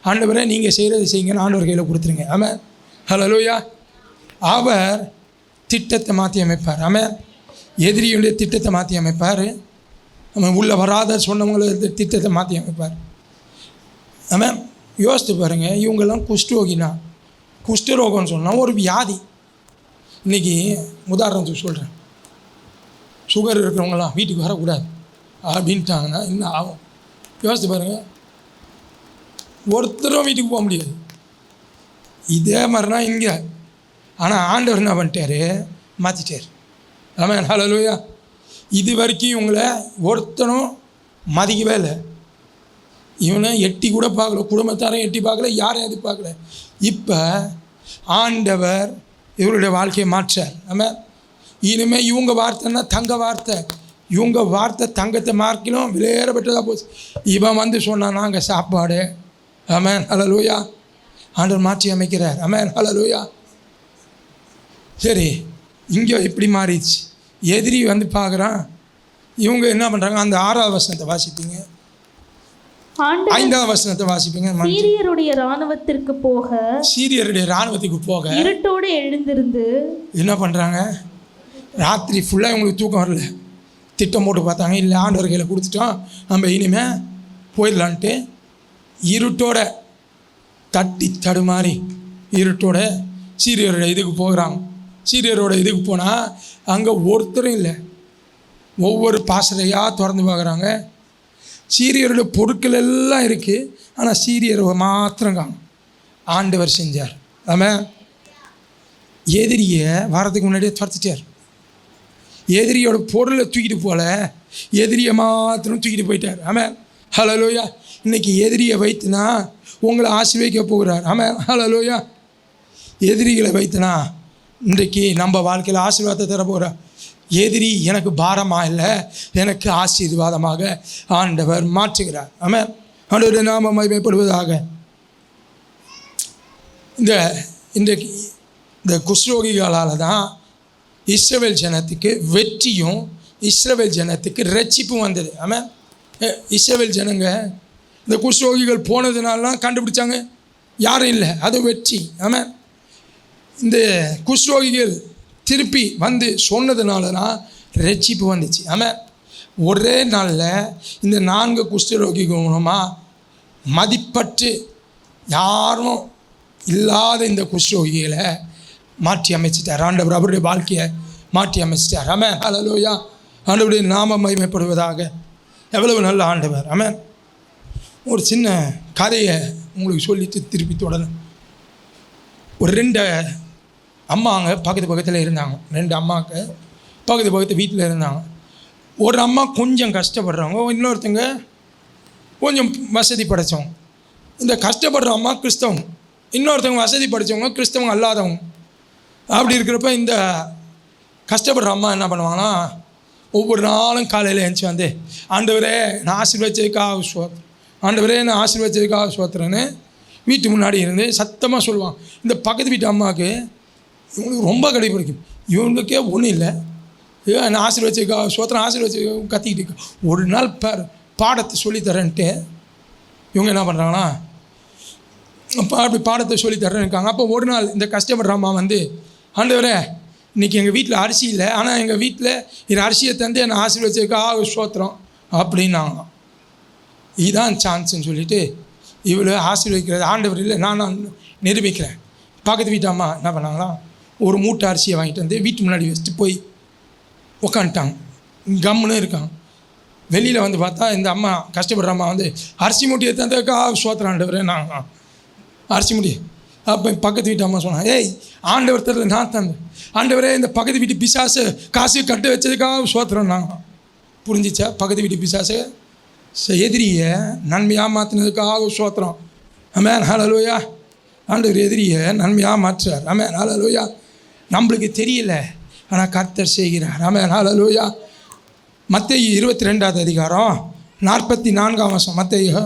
ஆண்டவரை நீங்கள் செய்கிறது செய்யுங்கன்னு ஆண்டவர் கையில் கொடுத்துருங்க. ஆமாம். ஹல்லேலூயா. அவர் திட்டத்தை மாற்றி அமைப்பார். ஆமாம். எதிரியுடைய திட்டத்தை மாற்றி அமைப்பார். நம்ம உள்ளே வராத சொன்னவங்கள திட்டத்தை மாற்றி அமைப்பார். ஆமாம். யோசித்து பாருங்கள், இவங்கெல்லாம் குஷ்டரோகம்னு சொன்னால் ஒரு வியாதி. இன்றைக்கி உதாரணத்துக்கு சொல்கிறேன், சுகர் இருக்கிறவங்களாம் வீட்டுக்கு வரக்கூடாது அப்படின்ட்டாங்கன்னா என்ன ஆகும்? யோசித்து பாருங்கள், ஒருத்தரும் வீட்டுக்கு போக முடியாது. இதே மாதிரினா இங்கே. ஆனால் ஆண்டவர் என்ன பண்ணிட்டார்? மாற்றிட்டார். ஆமாம். ஹல்லேலூயா. இது வரைக்கும் இவங்களை ஒருத்தனும் மதிக்கவே இல்லை. இவனை எட்டி கூட பார்க்கல, குடும்பத்தாரையும் எட்டி பார்க்கல, யாரையும் எதிர்பார்க்கல. இப்போ ஆண்டவர் இவருடைய வாழ்க்கையை மாற்றார். ஆமாம். இனிமேல் இவங்க வார்த்தைன்னா தங்க வார்த்தை, இவங்க வார்த்தை தங்கத்தை மார்க்கிலும் விலையேற பெற்றதாக போச்சு. இவன் வந்து சொன்னான், நாங்கள் சாப்பாடு. ஆமாம். ஹல்லேலூயா. ஆண்டவர் மாற்றி அமைக்கிறார். ஆமென், ஹல்லேலூயா. சரி, இங்கே இப்படி மாறிடுச்சு. எதிரி வந்து பார்க்குறான். இவங்க என்ன பண்ணுறாங்க? அந்த 6வது வசனத்தை வாசிப்பீங்க, 5வது வசனத்தை வாசிப்பீங்க. சீரியருடைய இராணுவத்திற்கு போக, சீரியருடைய இராணுவத்துக்கு போக இருட்டோடு எழுந்திருந்து என்ன பண்ணுறாங்க? ராத்திரி ஃபுல்லாக இவங்களுக்கு தூக்கம் வரல. திட்டம் போட்டு பார்த்தாங்க, இல்லை ஆண்டவர் கையில் கொடுத்துட்டோம், நம்ம இனிமேல் போயிடலான்ட்டு இருட்டோட தட்டி தடுமாறி இருட்டோட சீரியரோட இதுக்கு போகிறாங்க. சீரியரோட இதுக்கு போனால் அங்கே ஒருத்தரும் இல்லை. ஒவ்வொரு பாசறையாக திறந்து பார்க்குறாங்க. சீரியரோட பொருட்கள் எல்லாம் இருக்குது, ஆனால் சீரியரை மாத்திரம் காணும். ஆண்டவர் செஞ்சார். ஆமாம், எதிரியை வாரத்துக்கு முன்னாடியே துரத்திட்டார். எதிரியோட பொருளை தூக்கிட்டு போல, எதிரியை மாத்திரம் தூக்கிட்டு போயிட்டார். ஆமாம், ஹல்லேலூயா. இன்றைக்கி எதிரியை வைத்துனா உங்களை ஆசீர்வதிக்க போகிறார். ஆமாம், ஹல்லேலூயா. எதிரிகளை வைத்துனா இன்றைக்கி நம்ம வாழ்க்கையில் ஆசீர்வாதத்தை தர போகிறார். எதிரி எனக்கு பாரமாக இல்லை, எனக்கு ஆசீர்வாதமாக ஆண்டவர் மாற்றுகிறார். ஆமாம், ஆண்டவருடைய நாமம் மகிமைப்படுவதாக. இன்றைக்கு இந்த குஷ்ரோகிகளால் தான் இஸ்ரவேல் ஜனத்துக்கு வெற்றியும் இஸ்ரவேல் ஜனத்துக்கு ரட்சிப்பும் வந்தது. ஆமாம், இஸ்ரவேல் ஜனங்க இந்த குஷ்ரோகிகள் போனதுனாலாம் கண்டுபிடிச்சாங்க, யாரும் இல்லை, அது வெற்றி. ஆமாம், இந்த குஷ்ரோகிகள் திருப்பி வந்து சொன்னதுனால தான் ரட்சிப்பு வந்துச்சு. ஆமாம், ஒரே நாளில் இந்த 4 குஷ்டரோகிகள் மூலமாக மதிப்பற்று யாரும் இல்லாத இந்த குஷ்டரோகிகளை மாற்றி அமைச்சிட்டார். ஆண்டவர் அவருடைய வாழ்க்கையை மாற்றி அமைச்சிட்டார். ஆமென், ஹல்லேலூயா. ஆண்டவருடைய நாமம் மகிமைப்படுவதாக. எவ்வளவு நல்ல ஆண்டவர். ஆமென். ஒரு சின்ன கதையை உங்களுக்கு சொல்லிட்டு திருப்பி தொடரும். ஒரு 2 அம்மாங்க பக்கத்தில் இருந்தாங்க. 2 அம்மாவுக்கு பக்கத்து வீட்டில் இருந்தாங்க. ஒரு அம்மா கொஞ்சம் கஷ்டப்படுறவங்க, இன்னொருத்தங்க கொஞ்சம் வசதி படைத்தவங்க. இந்த கஷ்டப்படுற அம்மா கிறிஸ்தவங்க, இன்னொருத்தவங்க வசதி படைத்தவங்க கிறிஸ்தவங்க அல்லாதவங்க. அப்படி இருக்கிறப்ப இந்த கஷ்டப்படுற அம்மா என்ன பண்ணுவாங்கன்னா, ஒவ்வொரு நாளும் காலையில் எழுந்துச்சி வந்து, ஆண்டவரே நான் ஆசீர்வதிச்சதுக்காக ஸ்தோத்திரம், ஆண்டவரே நான் ஆசீர்வதிச்சதுக்காக ஸ்தோத்திரன்னு வீட்டு முன்னாடி இருந்து சத்தமாக சொல்லுவான். இந்த பக்கத்து வீட்டு அம்மாவுக்கு இவங்களுக்கு ரொம்ப கடைப்பிடிக்கும். இவங்களுக்கே ஒன்றும் இல்லை, நான் ஆசீர்வதிச்சதுக்காக ஸ்தோத்திரம், ஆசீர்வதிச்சதுக்காக கத்திக்கிட்டு ஒரு நாள் பாடத்தை சொல்லித்தரேன்ட்டு இவங்க என்ன பண்ணுறாங்கன்னா, அப்படி பாடத்தை சொல்லித்தரேன்னு இருக்காங்க. அப்போ ஒரு நாள் இந்த கஷ்டப்படுற அம்மா வந்து, ஆண்டவரே இன்றைக்கி எங்கள் வீட்டில் அரிசி இல்லை, ஆனால் எங்கள் வீட்டில் இது அரிசியை தந்து என்னை ஆசீர்வதிச்சதுக்காக ஸ்தோத்திரம் அப்படின்னாங்க. இதுதான் சான்ஸ்ன்னு சொல்லிவிட்டு இவ்வளோ ஆசீர்வதிக்கிறது ஆண்டவர் இல்லை, நான் நிரூபிக்கிறேன். பக்கத்து வீட்டு அம்மா என்ன பண்ணாங்களா, ஒரு மூட்டை அரிசியை வாங்கிட்டு வந்து வீட்டு முன்னாடி வச்சுட்டு போய் உக்காந்துட்டாங்க. கம்முன்னு இருக்காங்க. வெளியில் வந்து பார்த்தா இந்த அம்மா கஷ்டப்படுற அம்மா வந்து, அரிசி மூட்டையை தந்ததுக்காக ஸ்தோத்திரம் ஆண்டவரே நாங்கள் அரிசி முடி. அப்போ பக்கத்து வீட்டு அம்மா சொன்னாங்க, ஏய் ஆண்டவர் தரல நான் தந்தேன், ஆண்டவரே இந்த பக்கத்து வீட்டு பிசாசு காசு கட்டு வச்சதுக்காக ஸ்தோத்திரம் நாங்கள். புரிஞ்சிச்சா? பக்கத்து வீட்டு பிசாசு எதிரியை நன்மையாக மாற்றினதுக்காக ஸ்தோத்திரம். ஆமென், ஹல்லேலூயா. ஆண்டவர் எதிரியை நன்மையாக மாற்றுறார். ஆமென், ஹல்லேலூயா. நம்மளுக்கு தெரியல, ஆனால் கர்த்தர் செய்கிறார். ஆமென், ஹல்லேலூயா. மத்தேயு 22வது அதிகாரம் 44ஆம் வசனம். மத்தேயு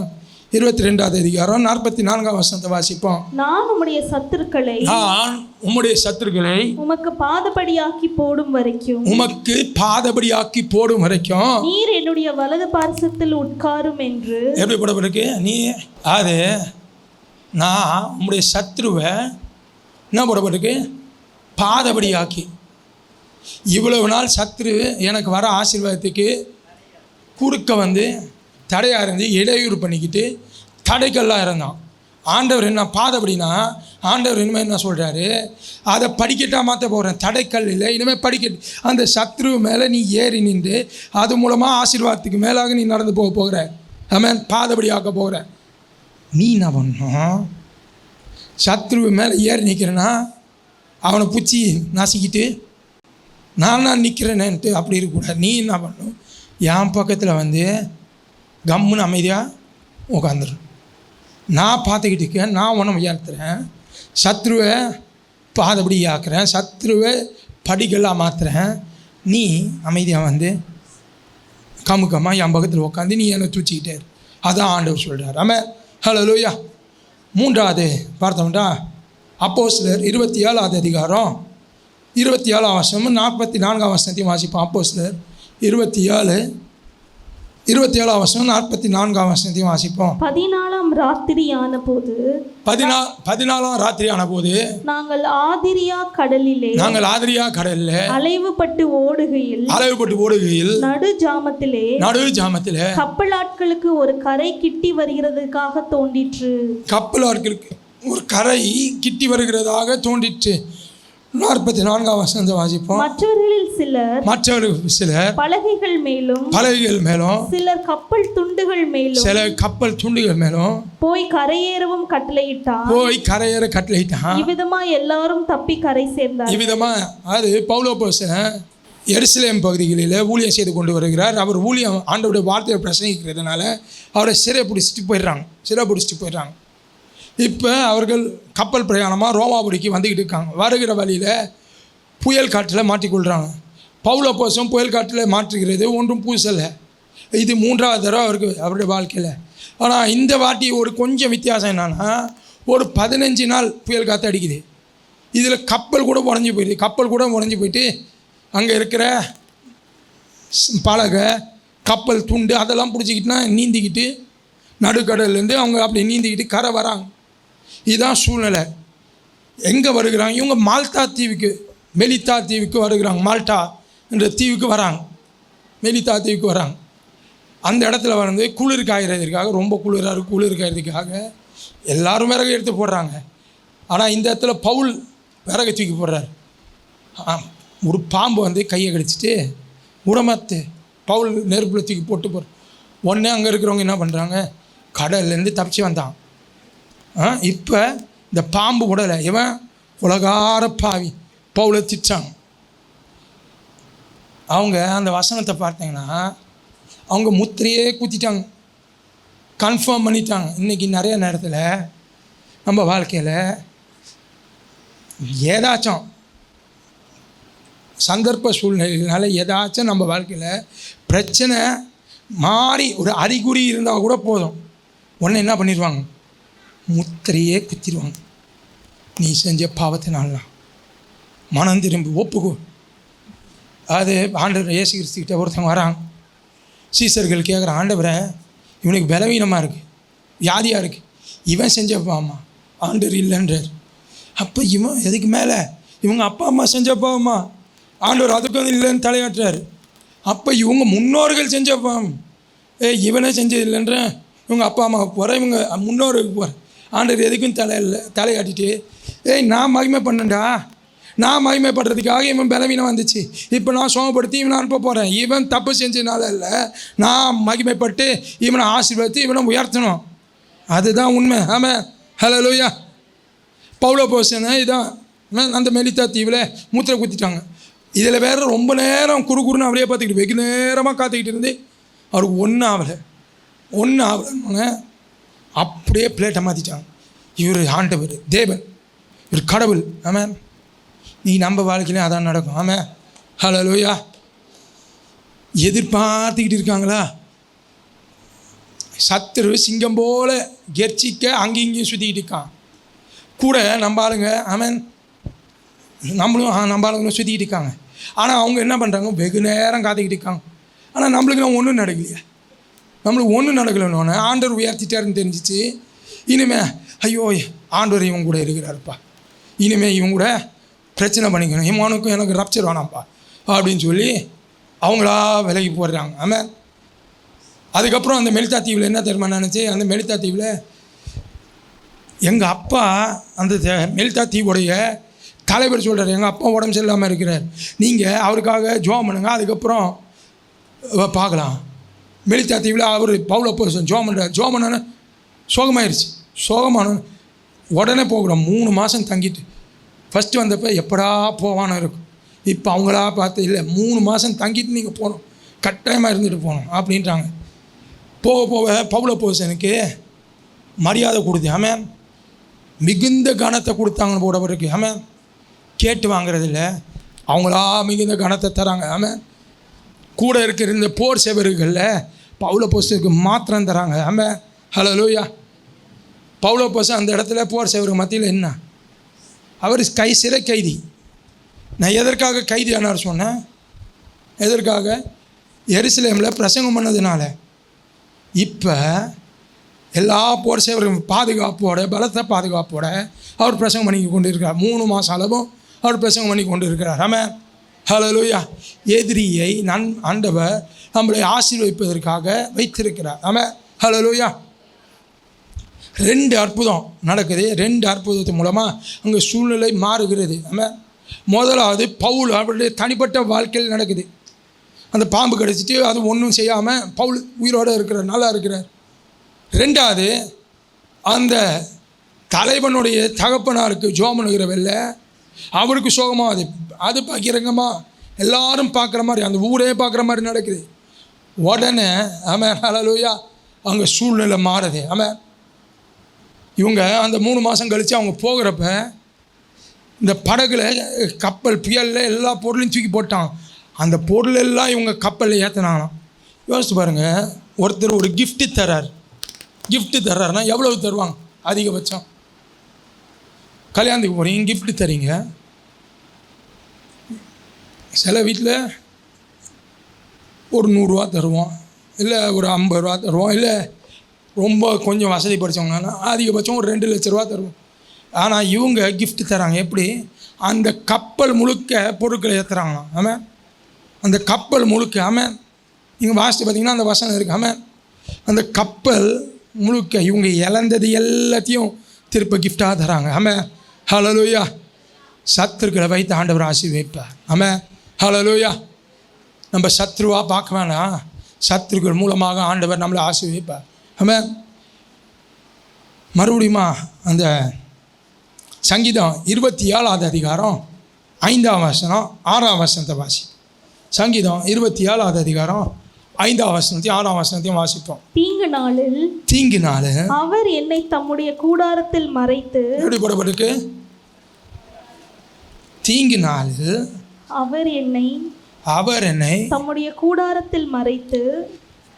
22வது அதிகாரம் 44ஆம் வசனத்தை வாசிப்போம். நான் உம்முடைய சத்துருக்களை உமக்கு பாதபடியாக்கி போடும் வரைக்கும் நீர் என்னுடைய வலது பார்சத்தில் உட்காரும் என்று. எப்படி போடப்பட்டிருக்கு? நீ அது நான் உம்முடைய சத்ருவை என்ன போடப்பட்டிருக்கு? பாதபடியாக்கி. இவ்வளவு நாள் சத்ரு எனக்கு வர ஆசீர்வாதத்துக்கு குறுக்க வந்து தடையாக இருந்து இடையூறு பண்ணிக்கிட்டு தடைக்கல்லாம் இருந்தான். ஆண்டவர் என்ன பாதபடினா, ஆண்டவர் இனிமேல் என்ன சொல்கிறாரு, அதை படிக்கட்டாக மாற்ற போகிறேன். தடைக்கல் இல்லை, இனிமேல் படிக்கட்டு. அந்த சத்ரு மேலே நீ ஏறி நின்று அது மூலமாக ஆசீர்வாதத்துக்கு மேலாக நீ நடந்து போகிற. ஆமென், பாதபடி ஆக்க போகிற. நீ என்ன பண்ணணும்? சத்ரு மேலே ஏறி நிற்கிறேன்னா அவனை பூச்சி நசிக்கிட்டு நான் நிற்கிறேன்ட்டு அப்படி இருக்கக்கூடாது. நீ என்ன பண்ணணும்? என் பக்கத்தில் வந்து கம்முன்னு அமைதியாக உட்காந்துரும். நான் பார்த்துக்கிட்டு இருக்கேன், நான் உன்னை உயர்த்துறேன், சத்ருவை பாதபடி ஆக்குறேன், சத்ருவை படிகளாக மாற்றுறேன். நீ அமைதியாக வந்து கம்முக்கமாக என் பக்கத்தில் உட்காந்து நீ என்னை தூச்சிக்கிட்டே. அதான் ஆண்டவர் சொல்கிறார். ஆமென், ஹல்லேலூயா. மூன்றாவது பார்த்தோம்னா அப்போஸ்தலர் 27வது அதிகாரம் 27ஆம் வசனம் 44ஆம் வசனத்தையும் வாசிப்போம். அப்போஸ்தலர் 27ஆம் வசனம் 44ஆம் வசனத்தையும் வாசிப்போம். 14ஆம் ராத்திரியான போது 14ஆம் ராத்திரியான போது நாங்கள் ஆதிரியா கடலில் அலைவுபட்டு ஓடுகையில் நடு ஜாமத்திலே கப்பலாட்களுக்கு ஒரு கரை கிட்டி வருகிறதுக்காக தோன்றிற்று. கப்பலாட்களுக்கு ஒரு கரை கிட்டி வருகிறதாக தோன்றிற்று. 44ஆம் வசனத்தை வாசிப்போம். மற்றவர்களில் சிலர் பலகைகள் மேலும் சிலர் கப்பல் துண்டுகள் மேலும் போய் கரையேறவும் கட்டளையிட்டான். இவ்விதமா எல்லாரும் தப்பி கரை சேர்ந்தார். இவ்விதமா அது பவுல் அப்போஸ்தலன் எருசலேம் பகுதிகளில் ஊழியம் செய்து கொண்டு வருகிறார். அவர் ஊழியம் ஆண்டவருடைய வார்த்தையை பிரசங்கிக்கிறதுனால அவரை சிறை பிடிச்சிட்டு போயிடுறாங்க. இப்போ அவர்கள் கப்பல் பிரயாணமாக ரோமாபுரிக்கு வந்துக்கிட்டு இருக்காங்க. வருகிற வழியில் புயல் காற்றில் மாட்டிக்கொள்கிறாங்க. பவுல் அப்போஸ்தலன் புயல் காற்றில் மாற்றுகிறது ஒன்றும் புதுசல்ல. இது 3வது தடவை அவருடைய வாழ்க்கையில். ஆனால் இந்த வாட்டி ஒரு கொஞ்சம் வித்தியாசம் என்னன்னா, ஒரு 15 நாள் புயல் காற்று அடிக்குது. இதில் கப்பல் கூட உடஞ்சி போயிட்டு அங்கே இருக்கிற பலகை கப்பல் துண்டு அதெல்லாம் பிடிச்சிக்கிட்டுனா நீந்திக்கிட்டு நடுக்கடல்லேருந்து அவங்க அப்படி நீந்திக்கிட்டு கரை வராங்க. இதுதான் சூழ்நிலை. எங்கே வருகிறாங்க? இவங்க மெலித்தா தீவுக்கு வருகிறாங்க. மால்டா என்ற தீவுக்கு வராங்க. மெலித்தா தீவுக்கு வராங்க. அந்த இடத்துல வந்து குளிர் காய்கிறதுக்காக, ரொம்ப குளிர் காய்கிறதுக்காக எல்லாரும் விறகு எடுத்து போடுறாங்க. ஆனால் இந்த இடத்துல பவுல் விறகு தூக்கி போடுறாரு. ஒரு பாம்பு வந்து கையை கடிச்சிட்டு உடமாத்து பவுல் நெருப்பில் தூக்கி போட்டு போடுற உடனே அங்கே இருக்கிறவங்க என்ன பண்ணுறாங்க? கடல்லேருந்து தப்பிச்சு வந்தான். இப்போ இந்த பாம்பு உடலை இவன் உலகார பாவி பவுலை திட்டாங்க. அவங்க அந்த வசனத்தை பார்த்தீங்கன்னா அவங்க முத்திரையே குத்திட்டாங்க, கன்ஃபார்ம் பண்ணிட்டாங்க. இன்றைக்கி நிறைய நேரத்தில் நம்ம வாழ்க்கையில் ஏதாச்சும் சந்தர்ப்ப சூழ்நிலைனால ஏதாச்சும் நம்ம வாழ்க்கையில் பிரச்சனை மாறி ஒரு அறிகுறி இருந்தால் கூட போதும், உடனே என்ன பண்ணிடுவாங்க? முத்திரையே குத்திடுவாங்க. நீ செஞ்ச பாவத்தினாலாம் மனம் திரும்பி ஒப்புக்கோ. அது ஆண்டவர் இயேசு கிறிஸ்துக்கிட்ட ஒருத்தவங்க வராங்க. சீசர்கள் கேட்குற, ஆண்டவரை இவனுக்கு பலவீனமாக இருக்குது, வியாதியாக இருக்குது, இவன் செஞ்சப்பாம்மா ஆண்டவர் இல்லைன்றார். அப்போ இவன் எதுக்கு மேலே இவங்க அப்பா அம்மா செஞ்சப்பாம்மா ஆண்டவர் அதுக்கும் இல்லைன்னு தலையாட்டுறாரு. அப்போ இவங்க முன்னோர்கள் செஞ்சப்பாம் இவனே செஞ்சது இல்லைன்ற இவங்க அப்பா அம்மாவுக்கு போகிற, இவங்க முன்னோருக்கு போகிற. ஆண்டவர் எதுக்கும் தலையாட்டிட்டு நான் மகிமை பண்ணேன்டா, நான் மகிமைப்படுறதுக்காக இவன் பலவீனம் வந்துச்சு, இப்போ நான் சோகப்படுத்தி இவனை அனுப்ப போகிறேன். இவன் தப்பு செஞ்சதுனால இல்லை, நான் மகிமைப்பட்டு இவனை ஆசீர்வதித்து இவனை உயர்த்தணும். அதுதான் உண்மை. ஆமாம், ஹல்லேலூயா. பவுல் அப்போஸ்தலன் இதான் அந்த மெலித்தா தீவில் மூத்திரை குத்திட்டாங்க. இதில் வேறு ரொம்ப நேரம் குறுன்னு அவரையே பார்த்துக்கிட்டு வெகு நேரமாக காத்துக்கிட்டு இருந்து அவருக்கு ஒன்றும் ஆகலைன்னு அப்படியே பிளேட்டை மாற்றிட்டாங்க. இவர் ஆண்டவர், தேவன், இவர் கடவுள். ஆமாம், நீ நம்ம வாழ்க்கையிலையும் அதான் நடக்கும். ஆமாம், ஹல்லேலூயா. எதிர்பார்த்துக்கிட்டு இருக்காங்களா? சத்துரு சிங்கம் போல கெர்ச்சிக்க அங்கேயும் இங்கேயும் சுற்றிக்கிட்டு இருக்கான். கூட நம்ம ஆளுங்க, ஆமாம், நம்ம ஆளுங்களும் சுற்றிக்கிட்டு இருக்காங்க. ஆனால் அவங்க என்ன பண்ணுறாங்க? வெகு நேரம் காத்துக்கிட்டு இருக்காங்க. ஆனால் நம்மளுக்கு ஒன்றும் நடக்கலையே. நம்மளுக்கு ஒன்றும் நடக்கலைன்னு ஆண்டவர் உயர்த்திட்டாருன்னு தெரிஞ்சிச்சு. இனிமே ஐயோ ஆண்டவர் இவங்க கூட இருக்கிறாருப்பா, இனிமேல் இவங்க கூட பிரச்சனை பண்ணிக்கணும், இவனுக்கும் எனக்கு ரப்சர் வேணாம்ப்பா அப்படின்னு சொல்லி அவங்களா விலகி போடுறாங்க. ஆமாம். அதுக்கப்புறம் அந்த மெலித்தா தீவில் என்ன தெரியுமா நினச்சி, அந்த மெலித்தா தீவில் எங்கள் அப்பா அந்த மெலித்தா தீவுடைய தலைவர் சொல்கிறார், எங்கள் அப்பா உடம்பு சரியில்லாமல் இருக்கிறார், நீங்கள் அவருக்காக ஜோம் பண்ணுங்க, அதுக்கப்புறம் பார்க்கலாம். மெலித்தா தீவில் அவர் பவுல் அப்போஸ்தலன் ஜோம் பண்ணுறார். ஜோம் பண்ணோன்னே சோகமான உடனே போகக்கூடாது. 3 மாதம் தங்கிட்டு ஃபஸ்ட்டு வந்தப்போ எப்படா போவானோ இருக்கும். இப்போ அவங்களா பார்த்து இல்லை, 3 மாதம் தங்கிட்டு நீங்கள் போகணும், கட்டாயமாக இருந்துட்டு போகணும் அப்படின்றாங்க. போக பவுல் அப்போஸ்தலனுக்கு மரியாதை கொடுத்து, ஆமாம், மிகுந்த கனத்தை கொடுத்தாங்கன்னு போடப்பட்டிருக்கு. ஆமாம், கேட்டு வாங்குறதில்ல, அவங்களா மிகுந்த கனத்தை தராங்க. ஆமாம், கூட இருக்கிற இந்த போர் சேவர்களில் பவுல் அப்போஸ்தலனுக்கு மாத்திரம் தராங்க. ஆமாம், ஹல்லேலூயா. பவுலோப்போஸ் அந்த இடத்துல போர் செய்வருக்கு மத்தியில் என்ன, அவர் சிறை கைதி. நான் எதற்காக கைதி ஆனார் சொன்னேன்? எதற்காக? எருசலேமில் பிரசங்கம் பண்ணதுனால. இப்போ எல்லா போர் செய்வரும் பாதுகாப்போட, பலத்த பாதுகாப்போட அவர் பிரசங்கம் பண்ணி கொண்டு இருக்கிறார். 3 மாதம் அளவும் அவர் பிரசங்கம் பண்ணி கொண்டு இருக்கிறார். ஆமென், ஹல்லேலூயா. எதிரியை ஆண்டவர் நம்மளை ஆசீர்வதிப்பதற்காக வைத்திருக்கிறார். ஆமென், ஹல்லேலூயா. 2 அற்புதம் நடக்குது. 2 அற்புதத்து மூலமாக அங்கே சூழ்நிலை மாறுகிறது. ஆமென். முதலாவது பவுல் அவருடைய தனிப்பட்ட வாழ்க்கையில் நடக்குது. அந்த பாம்பு கடிச்சிட்டு அது ஒன்றும் செய்யாமல் பவுல் உயிரோடு இருக்கிறார், நல்லா இருக்கிறார். 2வது அந்த தலைவனுடைய தகப்பனாருக்கு ஜோமனுகிற வெள்ள அவருக்கு சோகமாக அது பகிரங்கமாக எல்லாரும் பார்க்குற மாதிரி, அந்த ஊரே பார்க்குற மாதிரி நடக்குது. உடனே ஆமென், ஹல்லேலூயா, அங்கே சூழ்நிலை மாறுது. ஆமென். இவங்க அந்த 3 மாதம் கழித்து அவங்க போகிறப்ப இந்த படகுல கப்பல் புயலில் எல்லா பொருளையும் தூக்கி போட்டாங்க. அந்த பொருள் எல்லாம் இவங்க கப்பலில் ஏற்றினாங்களாம். யோசிச்சு பாருங்கள், ஒருத்தர் ஒரு கிஃப்ட்டு தர்றாருன்னா எவ்வளவு தருவாங்க? அதிகபட்சம் கல்யாணத்துக்கு போகிறீங்க, கிஃப்ட்டு தரீங்க. சில வீட்டில் ஒரு 100 ரூபா தருவோம், இல்லை ஒரு 50 ரூபா தருவோம், இல்லை ரொம்ப கொஞ்சம் வசதி படித்தவங்கன்னா அதிகபட்சம் ஒரு 2 லட்ச ரூபா தருவோம். ஆனால் இவங்க கிஃப்ட் தராங்க. எப்படி? அந்த கப்பல் முழுக்க பொருட்களை ஏற்றுறாங்களாம். ஆமாம், அந்த கப்பல் முழுக்க. ஆமாம், நீங்கள் வாசித்து பார்த்தீங்கன்னா அந்த வசனம் இருக்குது. ஆமாம், அந்த கப்பல் முழுக்க இவங்க இழந்தது எல்லாத்தையும் திருப்ப கிஃப்டாக தராங்க. ஆமாம், ஹல்லேலூயா. சத்துருக்களை வைத்து ஆண்டவர் ஆசீர்வதிப்பார். ஆமாம், ஹல்லேலூயா. நம்ம சத்ருவாக பார்க்க வேணாம், சத்துருக்கள் மூலமாக ஆண்டவர் நம்மளை ஆசீர்வதிப்பார். ஆமாம். மறுபடியுமா அந்த சங்கீதம் 27வது அதிகாரம் 5ஆம் வசனம் 6ஆம் வசனத்தை வாசி. சங்கீதம் 27வது அதிகாரம் 5ஆம் வசனத்தையும் 6ஆம் வசனத்தையும் வாசிப்போம். தீங்கு நாளில் அவர் என்னை தம்முடைய கூடாரத்தில் மறைத்து. எப்படி போடப்பட்டிருக்கு? தீங்கு நாளில் அவர் என்னை தம்முடைய கூடாரத்தில் மறைத்து.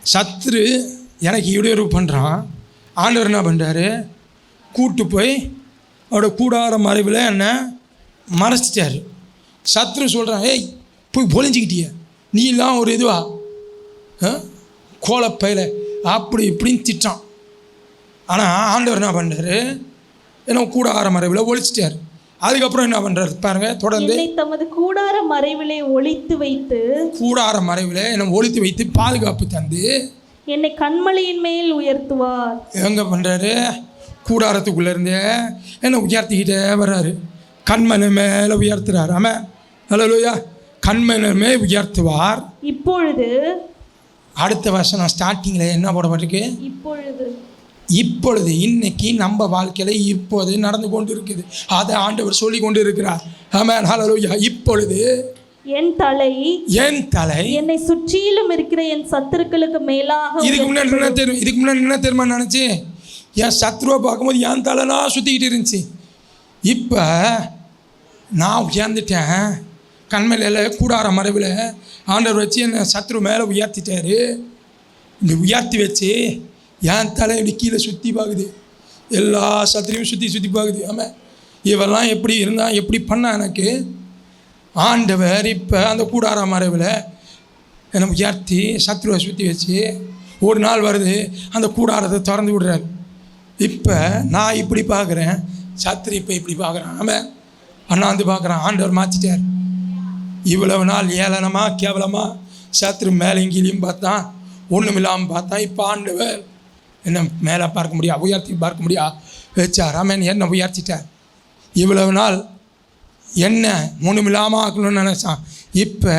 சத்ரு எனக்கு இடையூறு பண்ணுறான், ஆண்டவர் என்ன பண்ணுறாரு? கூட்டு போய் அவரோட கூடார மறைவில் என்ன மறைச்சிட்டாரு. சத்ரு சொல்கிறான், ஏய் போய் பொழிஞ்சிக்கிட்டிய, நீலாம் ஒரு இதுவா கோலப்பையில் அப்படி இப்படின்னு திட்டான். ஆனால் ஆண்டவர் என்ன பண்ணுறாரு? ஏன்னா கூடார மறைவில் ஒழிச்சிட்டார். அதுக்கப்புறம் என்ன பண்ணுறாரு பாருங்க, தொடர்ந்து தமது கூடார மறைவிலே ஒளித்து வைத்து, கூடார மறைவில் என்னை ஒழித்து வைத்து பாதுகாப்பு தந்து என்னை கண்மலையின் மேல் உயர்த்துவார். எங்கே பண்ணுறாரு? கூடாரத்துக்குள்ளேருந்து என்னை உயர்த்திக்கிட்டே வர்றாரு. கண்மனை மேலே உயர்த்துறாரு. ஆமாம், ஹல்லேலூயா. கண்மனை மேல் உயர்த்துவார். இப்பொழுது அடுத்த வருஷம் ஸ்டார்டிங்கில் என்ன போடப்பட்டிருக்கு? இப்பொழுது இன்னைக்கு நம்ம வாழ்க்கையில் இப்போது நடந்து கொண்டு இருக்குது. அதை ஆண்டவர் சொல்லி கொண்டு இருக்கிறார். ஆமென், ஹல்லேலூயா. இப்பொழுது என் தலை என்னை சுற்றிலும் இருக்கிற என் சத்துருக்களுக்கு மேலாக. இதுக்கு முன்னாடி என்ன தெரியுமா நினச்சி? என் சத்ருவை பார்க்கும்போது என் தலைனா சுற்றிக்கிட்டு இருந்துச்சு. இப்போ நான் உயர்ந்துட்டேன். கண்மையில் கூடார மறைவில் ஆண்டவர் வச்சு என்னை சத்ரு மேலே உயர்த்திட்டாரு. இந்த உயர்த்தி வச்சு என் தலை இப்படி கீழே சுற்றி பார்க்குது, எல்லா சத்ருவையும் சுற்றி பார்க்குது. ஆமாம், இவெல்லாம் எப்படி இருந்தால் எப்படி பண்ண எனக்கு ஆண்டவர் இப்போ அந்த கூடார மறைவில் என்னை உயர்த்தி சத்ருவை சுற்றி வச்சு ஒரு நாள் வருது, அந்த கூடாரத்தை திறந்து விடுறாரு. இப்போ நான் இப்படி பார்க்குறேன், சத்ரு இப்போ இப்படி பார்க்குறான். ஆமாம், அண்ணாந்து பார்க்குறான். ஆண்டவர் மாற்றிட்டார். இவ்வளவு நாள் ஏளனமாக கேவலமாக சத்ரு மேலே கீழையும் பார்த்தான், ஒன்றும் இல்லாமல் பார்த்தான். இப்போ ஆண்டவர் என்ன மேலே பார்க்க முடியாது, உயர்த்தி பார்க்க முடியாது வச்சார். ஆமென், என்னை உயர்த்திட்டார். இவ்வளவு நாள் என்ன ஒன்றுமில்லாமல் ஆக்கணும்னு நினச்சான். இப்போ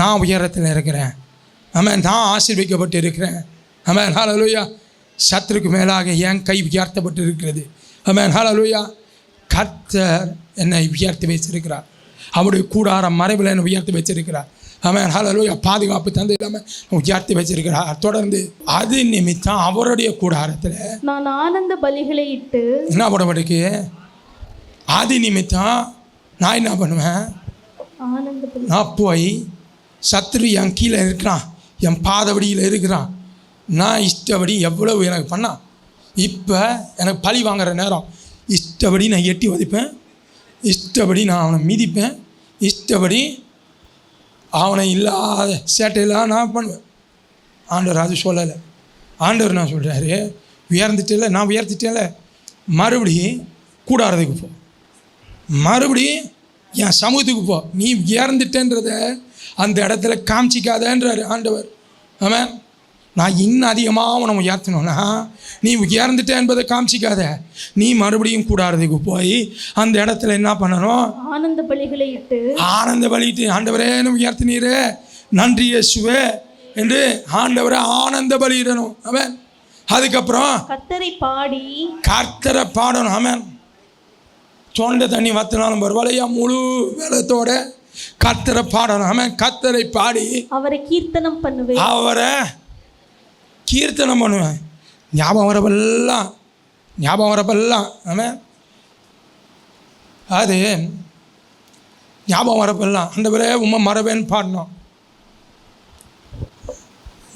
நான் உயரத்தில் இருக்கிறேன். ஆமென், நான் ஆசீர்வதிக்கப்பட்டு இருக்கிறேன். ஆமென், ஹல்லேலூயா. சத்ருக்கு மேலாக என் கை உயர்த்தப்பட்டு இருக்கிறது. ஆமென், ஹல்லேலூயா. கர்த்தர் என்னை உயர்த்தி வச்சிருக்கிறார். அவருடைய கூடார மறைவில் என்னை உயர்த்தி வச்சிருக்கிறார். ஆமென், ஹல்லேலூயா. பாதுகாப்பு தந்து இல்லாமல் உயர்த்தி வச்சிருக்கிறார். தொடர்ந்து அது நிமித்தம் அவருடைய கூடாரத்தில் நான் ஆனந்த பலிகளை இட்டு. என்ன போடப்பட்டிருக்கு? அது நிமித்தம் நான் என்ன பண்ணுவேன்? நான் போய் சத்ரு என் கீழே இருக்கிறான், என் பாதவடியில் இருக்கிறான், நான் இஷ்டப்படி எவ்வளவு எனக்கு பண்ணான், இப்போ எனக்கு பழி வாங்குற நேரம். இஷ்டப்படி நான் எட்டி உதைப்பேன், இஷ்டப்படி நான் அவனை மிதிப்பேன், இஷ்டப்படி அவனை இல்லாத சேட்டையெல்லாம் நான் பண்ணுவேன். ஆண்டவர் அது சொல்லலை. ஆண்டவர் நான் சொல்கிறாரு, உயர்ந்துட்டேல, நான் உயர்த்திட்டேன்ல, மறுபடியும் கூடாரத்துக்கு போ, மறுபடியும் என் சமூகத்துக்கு போ. நீ உயர்ந்துட்டேன்றத அந்த இடத்துல காமிச்சிக்காதன்றாரு ஆண்டவர். ஆமாம், நான் இன்னும் அதிகமாக உன்னை உயர்த்தணும்னா நீ உயர்ந்துட்ட என்பதை காமிச்சிக்காத. நீ மறுபடியும் கூடாரத்துக்கு போய் அந்த இடத்துல என்ன பண்ணணும்? ஆனந்த பலிகளை இட்டு, ஆனந்த பலிட்டு, ஆண்டவரே என்ன உயர்த்தினீரே, நன்றி இயேசுவே என்று ஆண்டவரை ஆனந்த பலியிடணும். ஆமென். அதுக்கப்புறம் கர்த்தரை பாடி, கர்த்தரை பாடணும். ஆமென். தொண்டை தண்ணி வத்தினாலும் பரவாயில்லையா, முழு வேலத்தோட கர்த்தரை பாடணும். ஆமென். கர்த்தரை பாடி அவரை கீர்த்தனம் பண்ணுவேன், அவரை கீர்த்தனம் பண்ணுவேன். ஞாபகம் வரப்பெல்லாம், ஞாபகம் வரப்பெல்லாம். ஆமென். அது ஞாபகம் வரப்பெல்லாம் ஆண்டவரே உம்மை மறவேன்னு பாடணும்.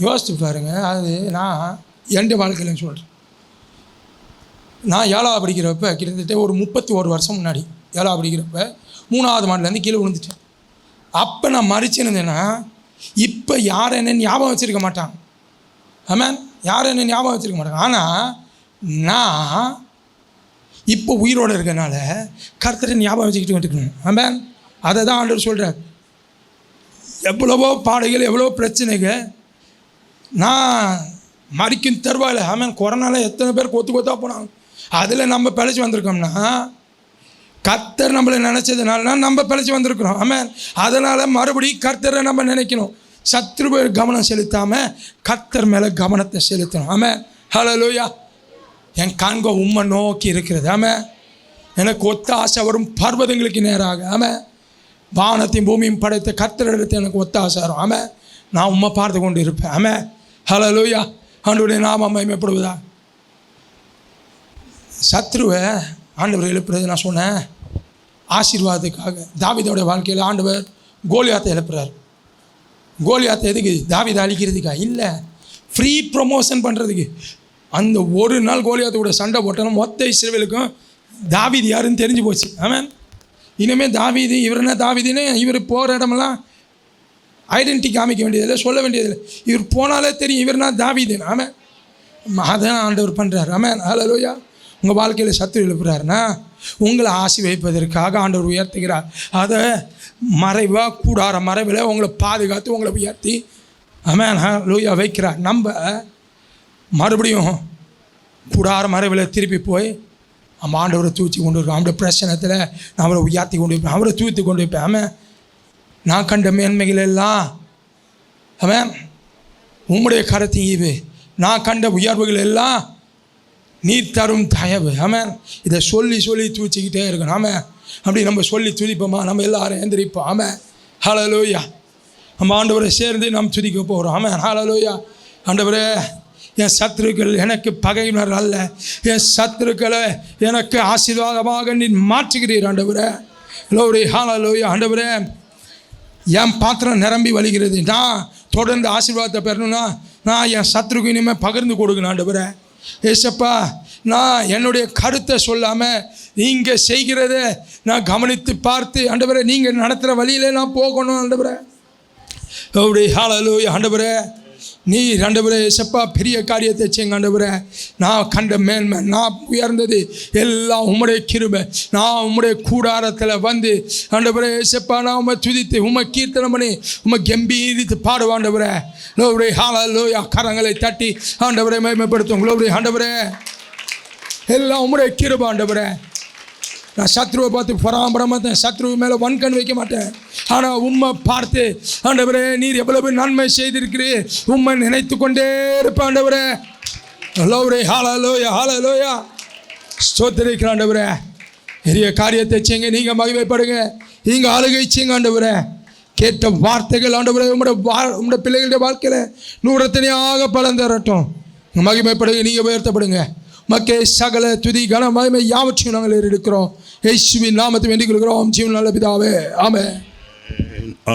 யோசிச்சு பாருங்க. அது நான் என் வாழ்க்கையில் சொல்கிறேன். நான் 7வது படிக்கிறப்ப, கிட்டத்தட்ட ஒரு 31 வருஷம் முன்னாடி, 7வது படிக்கிறப்ப 3வது மாடிலேருந்து கீழே விழுந்துட்டேன். அப்போ நான் மறிச்சிருந்தேன்னா இப்போ யாரும் என்ன ஞாபகம் வச்சுருக்க மாட்டாங்க. ஆமாம், யாரும் என்ன ஞாபகம் வச்சுருக்க மாட்டாங்க. ஆனால் நான் இப்போ உயிரோடு இருக்கனால கர்த்தரை ஞாபகம் வச்சுக்கிட்டு வந்துக்கணும். ஆமாம், அதை தான் ஆண்டவர் சொல்கிறார். எவ்வளவோ பாடுகள், எவ்வளோ பிரச்சனைகள், நான் மறிக்கும் தருவாயில். ஆமாம், கொரோனாவில் எத்தனை பேர் கொத்தா போனாங்க. அதில் நம்ம பிழைச்சி வந்திருக்கோம்னா கர்த்தர் நம்மளை நினச்சதுனால நம்ம பிழைச்சி வந்திருக்கிறோம். ஆமாம், அதனால் மறுபடியும் கர்த்தரை நம்ம நினைக்கணும். சத்ருவை கவனம் செலுத்தாமல் கர்த்தர் மேலே கவனத்தை செலுத்தணும். ஆமாம். ஹல்லேலூயா. என் கண்கோ உம்மை நோக்கி இருக்கிறது. ஆமாம். எனக்கு ஒத்த ஆசை வரும் பர்வதங்களுக்கு நேராக. ஆமாம். வானத்தையும் பூமியும் படைத்த கர்த்தரிடத்தை எனக்கு ஒத்த ஆசை வரும். ஆமாம். நான் உம்மை பார்த்து கொண்டு இருப்பேன். ஆமாம். ஹல்லேலூயா. ஆண்டவருடைய நாமம் மகிமைப்படுவதா. சத்ருவை ஆண்டவர் எழுப்புறது நான் சொன்னேன் ஆசீர்வாதத்துக்காக. தாவீதோட வாழ்க்கையில் ஆண்டவர் கோலியாத்தை எழுப்புறார். கோலியாத்தை எதுக்கு? தாவீதை அழிக்கிறதுக்கா? இல்லை, ஃப்ரீ ப்ரொமோஷன் பண்ணுறதுக்கு. அந்த ஒரு நாள் கோலியாத்தை கூட சண்டை போட்டாலும் மொத்த இஸ்ரவேலுக்கும் தாவீது யாருன்னு தெரிஞ்சு போச்சு. ஆமாம். இனிமேல் தாவீது, இவர் என்ன தாவீதுன்னு இவர் போகிற இடமெல்லாம் ஐடென்டிட்டி காமிக்க வேண்டியதில்லை, சொல்ல வேண்டியதில்லை. இவர் போனாலே தெரியும் இவர்னா தாவீதுன்னு. ஆமாம், அதான் ஆண்டவர் பண்ணுறார். ஆமாம். ஹல்லேலூயா. உங்கள் வாழ்க்கையில் சத்துரு எழுப்புறாருன்னா உங்களை ஆசீர்வதிப்பதற்காக ஆண்டவர் உயர்த்துகிறார். அதை மறைவாக கூடார மறைவில் உங்களை பாதுகாத்து உங்களை உயர்த்தி ஆமென் ஹல்லேலூயா வைக்கிறார். நம்ம மறுபடியும் கூடார மறைவில் திருப்பி போய் நம்ம ஆண்டவரை தூச்சி கொண்டு இருக்கோம். அவருடைய பிரச்சனத்தில் நான் அவரை உயர்த்தி கொண்டு வைப்பேன், அவரை தூத்தி கொண்டு வைப்பேன். ஆமாம். நான் கண்ட மேன்மைகள் எல்லாம் ஆமாம் உம்முடைய கரத்தின் ஈவு, நான் கண்ட உயர்வுகள் எல்லாம் நீர் தரும் தயவு. ஆமாம். இதை சொல்லி சொல்லி தூச்சிக்கிட்டே இருக்கணும். ஆமாம். அப்படி நம்ம சொல்லி துதிப்போமா? நம்ம எல்லாரும் எந்திரிப்போம். ஆமாம். ஹல்லேலூயா. நம்ம ஆண்டவரை சேர்ந்து நாம் துதிக்க போகிறோம். ஆமாம். ஹல்லேலூயா. ஆண்டவரே, என் சத்துருக்கள் எனக்கு பகையினர் அல்ல, என் சத்துருக்களை எனக்கு ஆசீர்வாதமாக நீர் மாற்றுகிறீர். ஆண்டவரே லோரி ஹல்லேலூயா. ஆண்டவரே, என் பாத்திரம் நிரம்பி வழிகிறது. நான் தொடர்ந்து ஆசீர்வாதத்தை பெறணும்னா நான் என் சத்துருக்கு இனிமேல் பகிர்ந்து கொடுக்கணும். ஆண்டவரே ஏசப்பா, நான் என்னுடைய கருத்தை சொல்லாமல் நீங்கள் செய்கிறத நான் கவனித்து பார்த்து ஆண்டவரே நீங்கள் நடத்துகிற வழியில் நான் போகணும். ஆண்டவரே அப்படி ஹல்லேலூயா. ஆண்டவரே நீர் ஆண்டவரே ஏசப்பா பெரிய காரியத்தை செய்யுங்க. ஆண்டவரே, நான் கண்ட மேன்மை, நான் உயர்ந்தது எல்லாம் உம்முடைய கிருபை. நான் உம்முடைய கூடாரத்தில் வந்து ஆண்டவரே ஏசப்பா நான் உம்மை துதித்து உம்மை கீர்த்தனம் பண்ணி உம்மை கம்பீரித்து பாடுவோம். ஆண்டவரே லோரி ஹல்லேலூயா. கரங்களை தட்டி ஆண்டவரை மகிமைப்படுத்தும். லோரி ஆண்டவரே, எல்லாம் உம்முடைய கிருபை. ஆண்டவரே, நான் சத்ருவை பார்த்து பொறாமப்பட மாட்டேன், சத்ருவை மேலே வன்கண் வைக்க மாட்டேன். ஆனால் உம்மை பார்த்து ஆண்டவரே நீர் எவ்வளவு நன்மை செய்திருக்கிறீர் உம்மை நினைத்து கொண்டே இருப்பேன். ஆண்டவரே லோரி ஹல்லேலூயா. ஹல்லேலூயா. ஸ்தோத்திரிக்கிறேன். ஆண்டவரே பெரிய காரியத்தை செய்யுங்க, நீங்கள் மகிமைப்படுங்க, நீங்கள் ஆளுகை செய்யுங்க. ஆண்டவரே கேட்ட வார்த்தைகள் ஆண்டவரே உங்களுடைய பிள்ளைகளுடைய வாழ்க்கையில் 100 பலன் தரட்டும். மகிமைப்படுங்க, நீங்கள் உயர்த்தப்படுங்க. மக்கே சகல துதி கன மகிமை யாவற்றையும் நாங்கள் எடுக்கிறோம். இயேசுவின் நாமத்தை வேண்டிக் கொள்கிறோம் ஜீவன் நல்ல பிதாவே. ஆமென்.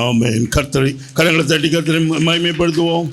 ஆமென். கர்த்தரை கரங்களை தட்டி கர்த்தரை மகிமைப்படுத்துவோம்.